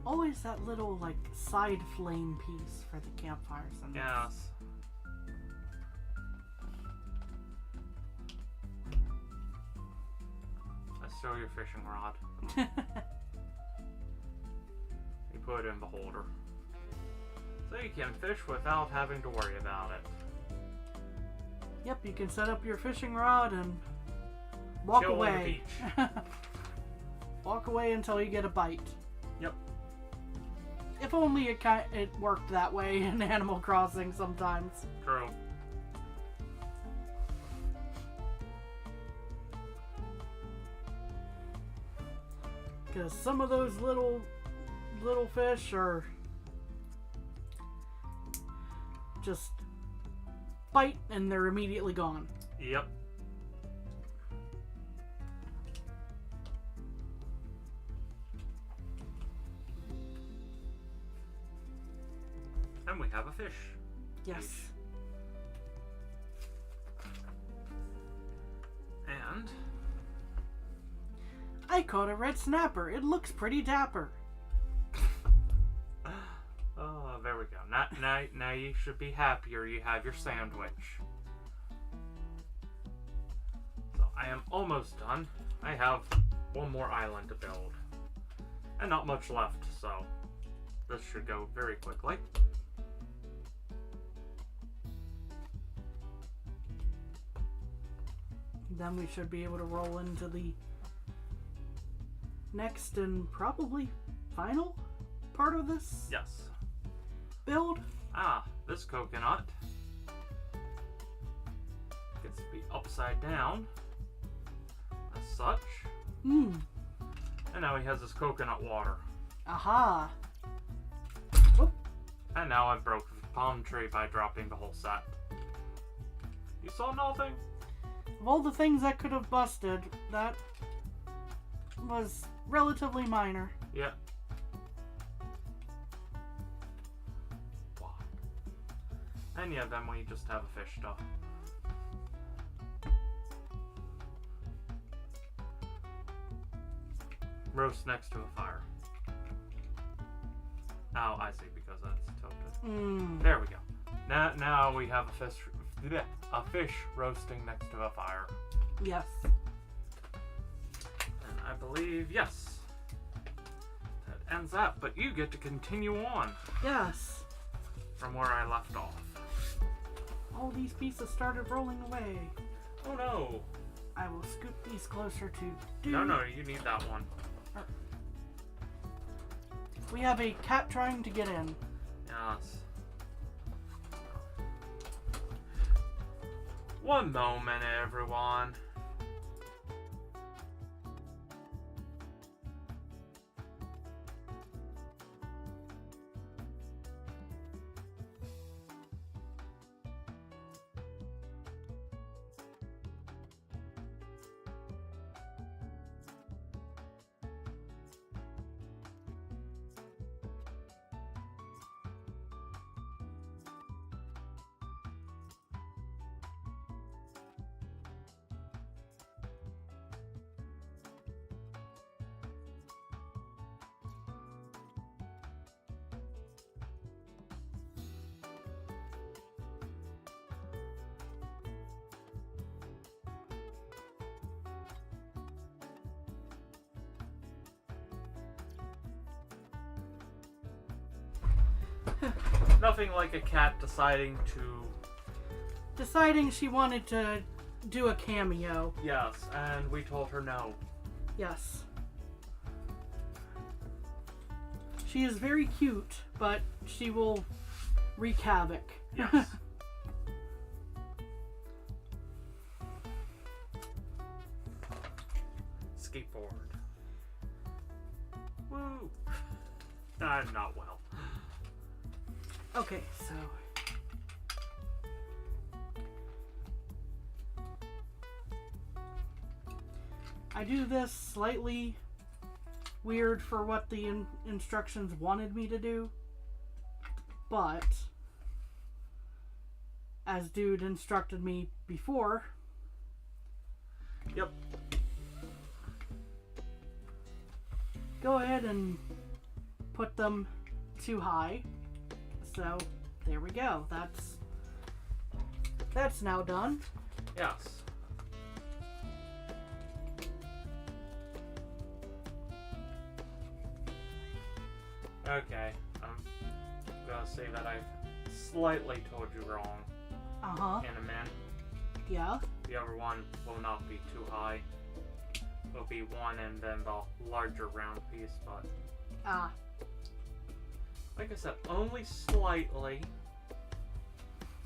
Always that little, like, side flame piece for the campfire. Yes. I stole your fishing rod. You put it in the holder. So you can fish without having to worry about it. Yep, you can set up your fishing rod and walk Chill away. on the beach. Walk away until you get a bite. Yep. If only it worked that way in Animal Crossing sometimes. True. Because some of those little fish are just bite and they're immediately gone. Yep. And we have a fish. Yes. And I caught a red snapper. It looks pretty dapper. oh, there we go. Now you should be happier you have your sandwich. So I am almost done. I have one more island to build. And not much left, so this should go very quickly. Then we should be able to roll into the next and probably final part of this Yes. build. Ah, this coconut gets to be upside down as such. Hmm. And now he has his coconut water. Aha. And now I broke the palm tree by dropping the whole set. You saw nothing? Of all the things that could have busted, that was relatively minor. Yeah. Wow. And yeah, then we just have a fish stuff. Roast next to a fire. Oh, I see, because that's tilted. There we go. Now we have a fish roasting next to a fire. Yes. And I believe, yes, that ends up, but you get to continue on Yes. from where I left off. All these pieces started rolling away. Oh no. I will scoop these closer to do. No, you need that one. We have a cat trying to get in. Yes. One moment, everyone. Nothing like a cat deciding She wanted to do a cameo. Yes, and we told her no. Yes. She is very cute, but she will wreak havoc. Yes. Skateboard. Woo! I'm not well. Okay, so I do this slightly weird for what the instructions wanted me to do, but as dude instructed me before. Yep. Go ahead and put them too high. So there we go. That's now done. Yes. Okay. I'm gonna say that I slightly told you wrong. In a minute. Yeah. The other one will not be too high. It'll be one and then the larger round piece, but like I said, only slightly.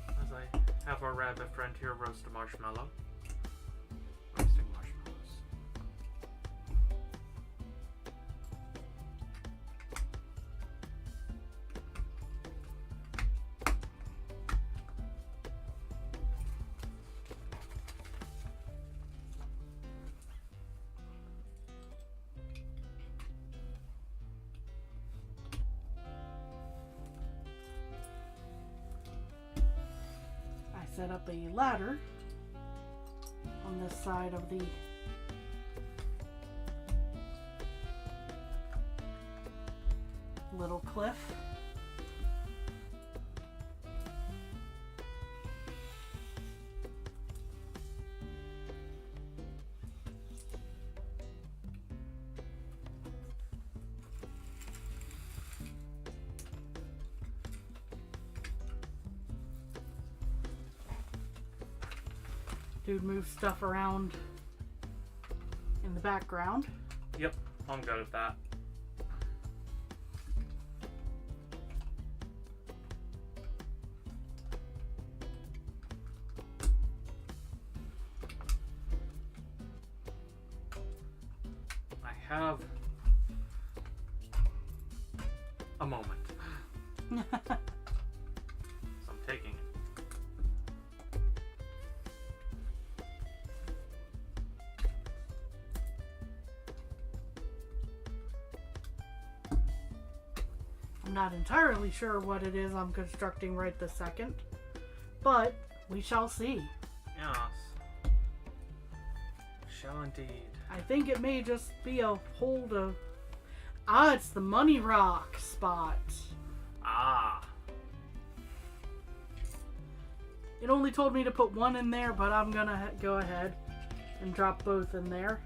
As I have our rabbit friend here roast a marshmallow. Roasting marshmallows. Set up a ladder on this side of the little cliff. Dude moves stuff around in the background. Yep, I'm good at that. I have a moment. So I'm taking it. I'm not entirely sure what it is I'm constructing right this second, but we shall see. Yes. Shall indeed. I think it may just be a hold of... it's the money rock spot. It only told me to put one in there, but I'm gonna go ahead and drop both in there.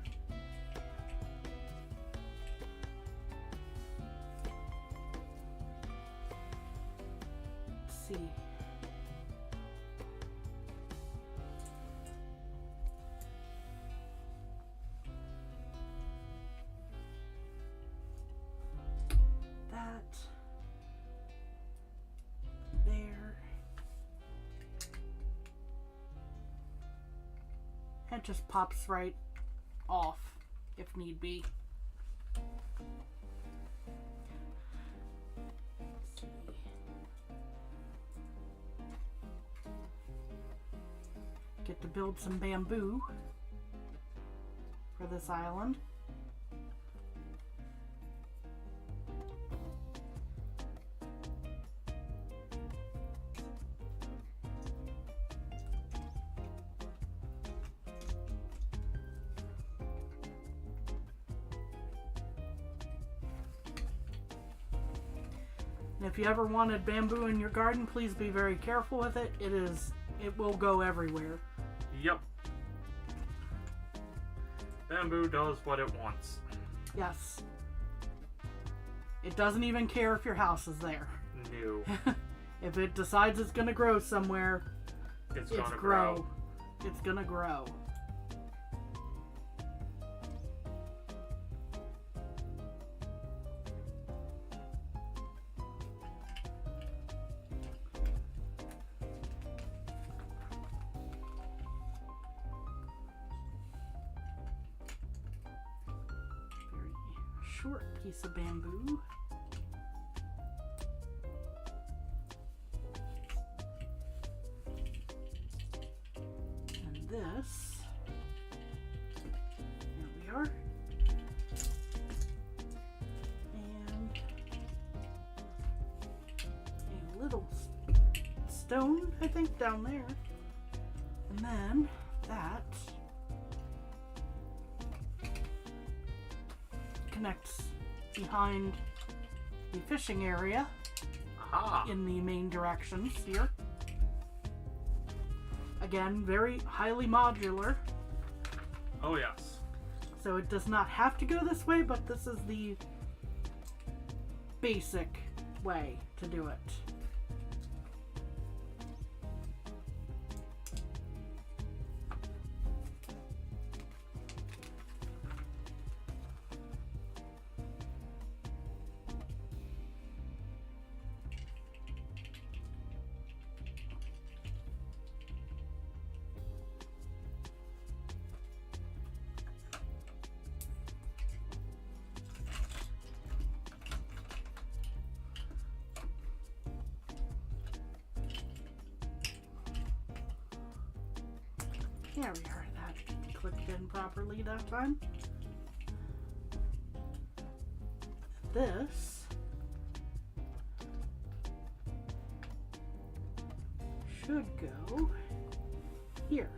It just pops right off if need be. Let's see. Get to build some bamboo for this island. And if you ever wanted bamboo in your garden, please be very careful with it. It will go everywhere. Yep. Bamboo does what it wants. Yes. It doesn't even care if your house is there. No. If it decides it's gonna grow somewhere, It's gonna grow. It's gonna grow. Short piece of bamboo. And this, here we are. And a little stone, I think, down there. And then that connects behind the fishing area. Aha. In the main directions here. Again, very highly modular. Oh yes. So it does not have to go this way, but this is the basic way to do it. There we are. That clicked in properly that time. This should go here.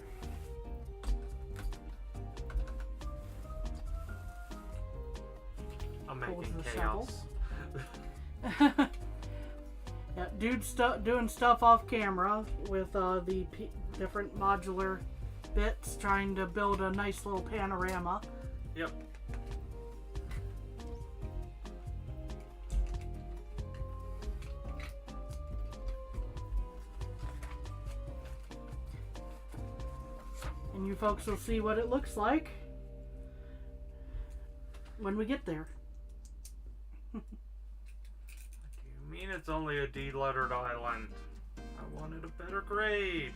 I'm making Pulls the chaos. Yeah, dude's doing stuff off camera with the different modular bits, trying to build a nice little panorama. Yep. And you folks will see what it looks like when we get there. What do you mean it's only a D-lettered island? I wanted a better grade.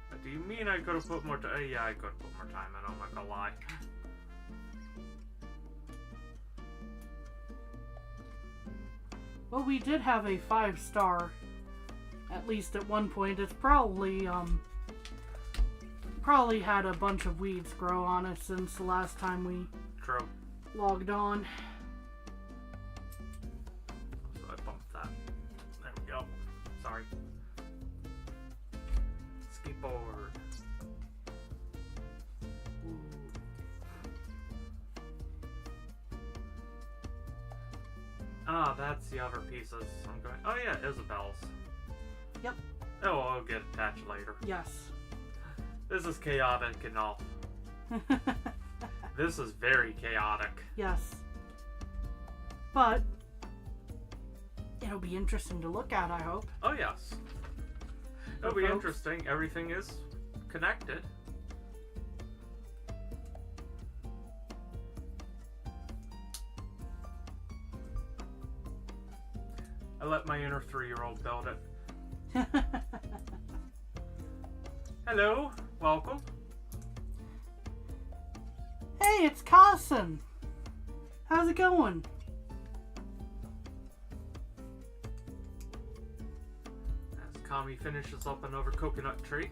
What do you mean I could have put more time? Yeah, I could have put more time in, I'm not gonna lie. Well, we did have a 5-star, at least at one point. It's probably had a bunch of weeds grow on it since the last time we True. logged on. So I bumped that. There we go. Sorry. Skateboard. Ah, that's the other pieces. I'm going. Oh yeah, Isabel's. Yep. Oh, I'll get attached later. Yes. This is chaotic and all. This is very chaotic. Yes. But it'll be interesting to look at, I hope. Oh yes. It'll be interesting. Everything is connected. I let my inner 3-year-old build it. Hello, welcome. Hey, it's Kapp'n. How's it going? As Kami finishes up another coconut tree.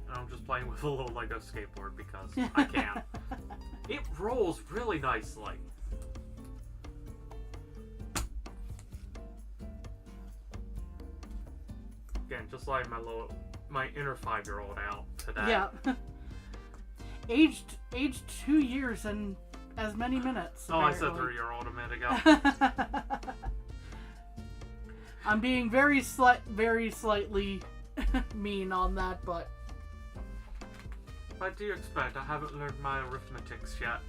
And I'm just playing with a little Lego skateboard because I can. It rolls really nicely. Again, just like my inner 5-year-old out today. Yeah. aged 2 years and as many minutes. Oh, apparently. I said 3-year-old a minute ago. I'm being very slightly mean on that, but What do you expect? I haven't learned my arithmetics yet.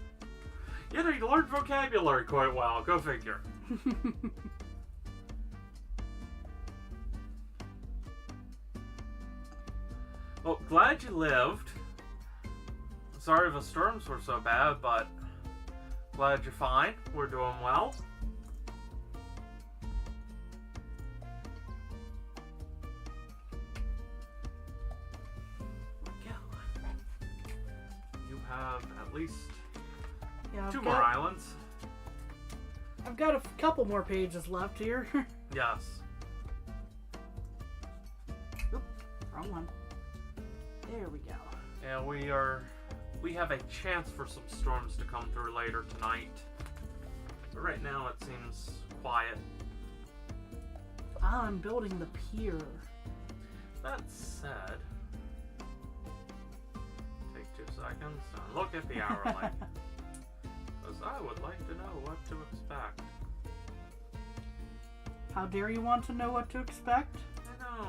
You know, you learned vocabulary quite well. Go figure. Well, glad you lived. Sorry the storms were so bad, but glad you're fine. We're doing well. You have at least yeah, 2 more islands. I've got a couple more pages left here. Yes. Oop, wrong one. There we go. Yeah, we have a chance for some storms to come through later tonight. But right now it seems quiet. I'm building the pier. That said, take 2 seconds and look at the hourly. Because I would like to know what to expect. How dare you want to know what to expect? I know.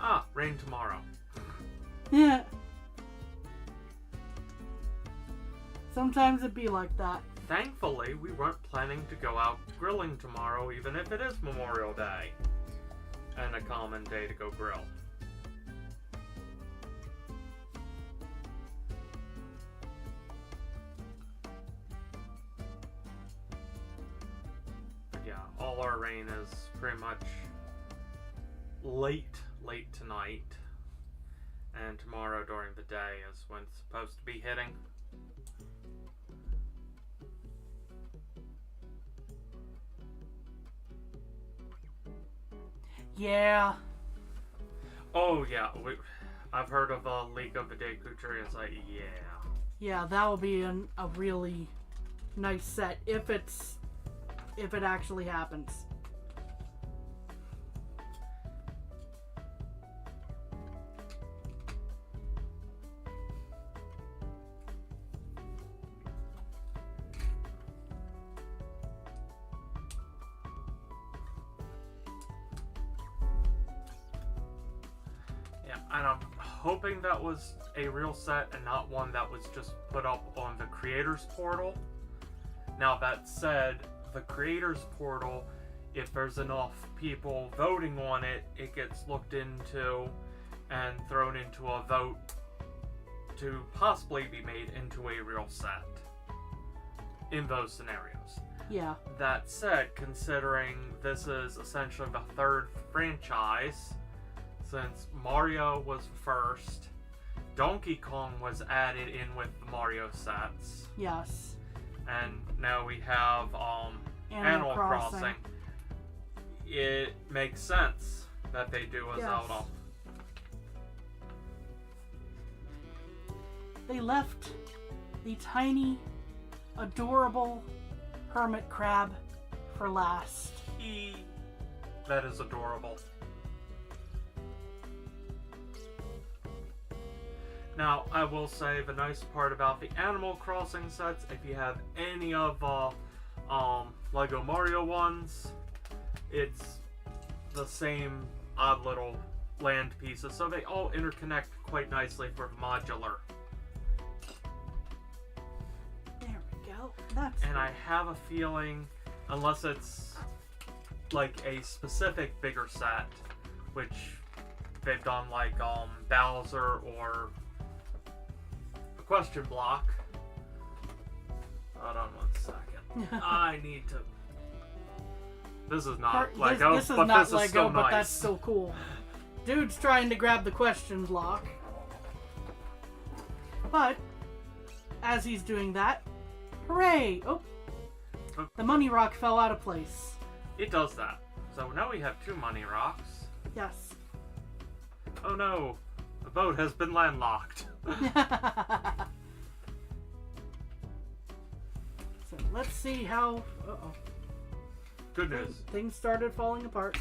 Ah, rain tomorrow. Yeah. Sometimes it be like that. Thankfully, we weren't planning to go out grilling tomorrow, even if it is Memorial Day. And a common day to go grill. But yeah, all our rain is pretty much late tonight. And tomorrow during the day is when it's supposed to be hitting. Yeah. Oh yeah, I've heard of a leak of the Deku-tree. It's like, yeah. Yeah, that will be a really nice set if it actually happens. And I'm hoping that was a real set and not one that was just put up on the creators portal. Now that said, the creators portal, if there's enough people voting on it, it gets looked into and thrown into a vote to possibly be made into a real set in those scenarios. Yeah. That said, considering this is essentially the 3rd franchise, since Mario was first, Donkey Kong was added in with the Mario sets. Yes. And now we have Animal Crossing. It makes sense that they do a Zelda. They left the tiny, adorable hermit crab for last. That is adorable. Now, I will say the nice part about the Animal Crossing sets, if you have any of the Lego Mario ones, it's the same odd little land pieces, so they all interconnect quite nicely for modular. There we go. That's And I have a feeling, unless it's like a specific bigger set, which they've done like Bowser or Question block. Hold on 1 second. I need to. This is not Part- Lego, this is but not this is Lego, still but nice. that's still cool. Dude's trying to grab the question block. But, as he's doing that, hooray! Oh, the money rock fell out of place. It does that. So now we have 2 money rocks. Yes. Oh no, the boat has been landlocked. So let's see how. Uh-oh. Good news. Things started falling apart.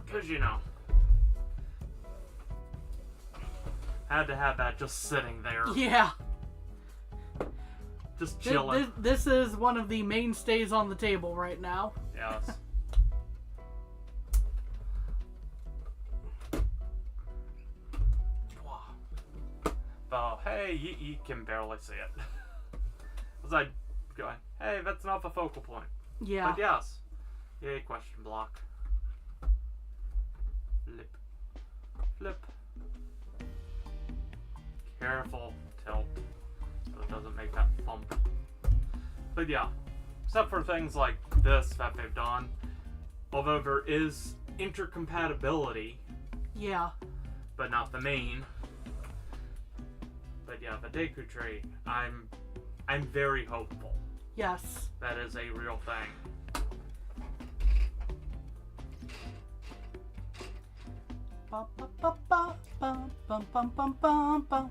Because, you know, had to have that just sitting there. Yeah. Just chilling. This is one of the mainstays on the table right now. Yes. Oh, hey, you can barely see it. Was I going, hey, that's not the focal point. Yeah. But yes. Yay, question block. Flip. Flip. Careful tilt so it doesn't make that bump. But yeah, except for things like this that they've done, although there is intercompatibility, Yeah. but not the main. But yeah, the Deku tree, I'm very hopeful Yes. that is a real thing. Ba, ba, ba, ba, bum, bum, bum, bum, bum, bum.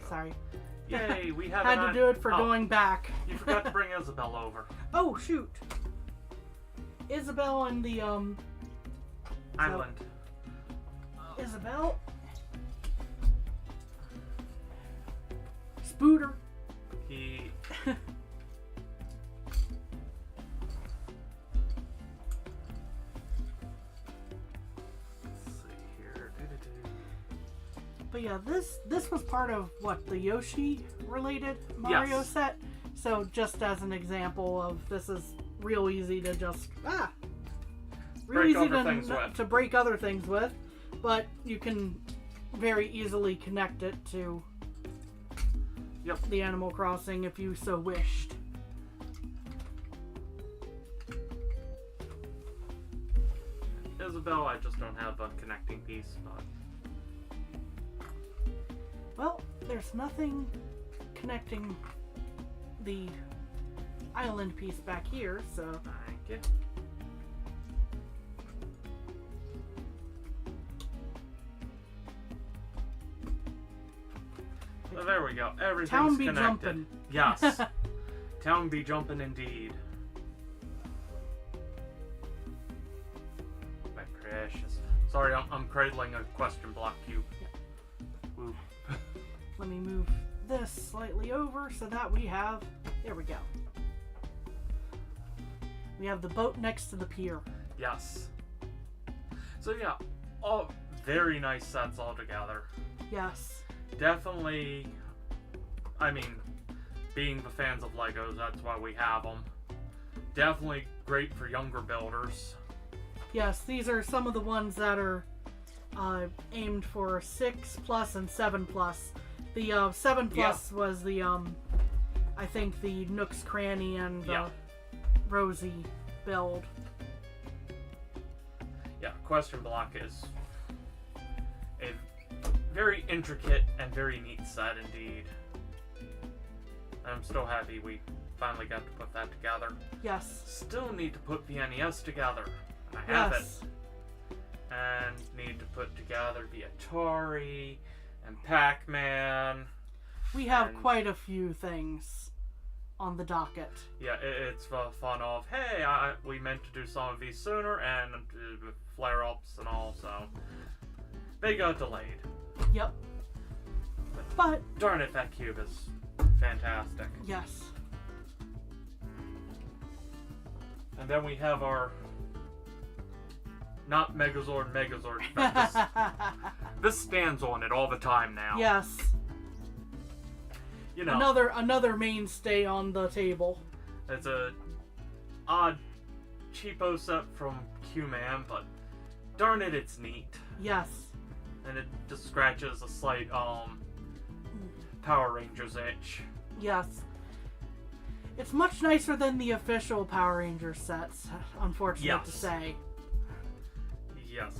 Sorry. Yay, we have Had to do it for oh, going back. You forgot to bring Isabel over. Oh shoot. Isabel and the Island. Isabel. Spooter. He let's see here. But yeah, this was part of what, the Yoshi related Mario Yes. set. So just as an example of, this is real easy to just real Break easy other things with. to break other things with, but you can very easily connect it to Yep. the Animal Crossing if you so wished. Isabel, I just don't have a connecting piece, but Well, there's nothing connecting the island piece back here, so thank you. So there we go. Everything's town be connected. jumping. Yes. Town be jumping indeed. My precious. Sorry, I'm cradling a question block cube. Woo. Let me move this slightly over so that we have, there we go. We have the boat next to the pier. Yes. So yeah, all very nice sets all together. Yes. Definitely, I mean, being the fans of Legos, that's why we have them. Definitely great for younger builders. Yes, these are some of the ones that are aimed for 6+ and 7+. The 7+ was the, I think the Nook's Cranny and Rosie build. Yeah, question block is a very intricate and very neat set indeed. I'm still happy we finally got to put that together. Yes. Still need to put the NES together. And I have Yes. it. And need to put together the Atari and Pac-Man. We have And- quite a few things on the docket. Yeah, it's the fun of, hey, we meant to do some of these sooner, and flare-ups and all, so they got delayed. Yep. But, Darn it, that cube is fantastic. yes. And then we have our, not Megazord, but this stands on it all the time now. Yes. You know, Another mainstay on the table. it's a odd, cheapo set from Q-Man, but darn it, it's neat. Yes. And it just scratches a slight, Power Rangers itch. Yes. It's much nicer than the official Power Ranger sets, unfortunate to say. Yes,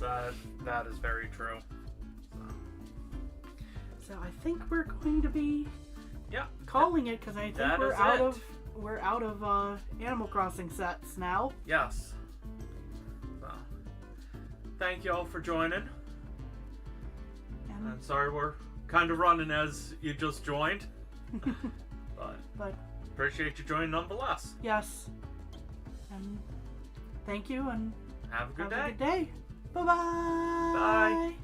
that is very true. So I think we're going to be calling it, because I think we're out of Animal Crossing sets now. Yes. So, thank you all for joining. And sorry we're kind of running as you just joined. but appreciate you joining nonetheless. Yes. And thank you, and have a good day. Bye-bye. Bye.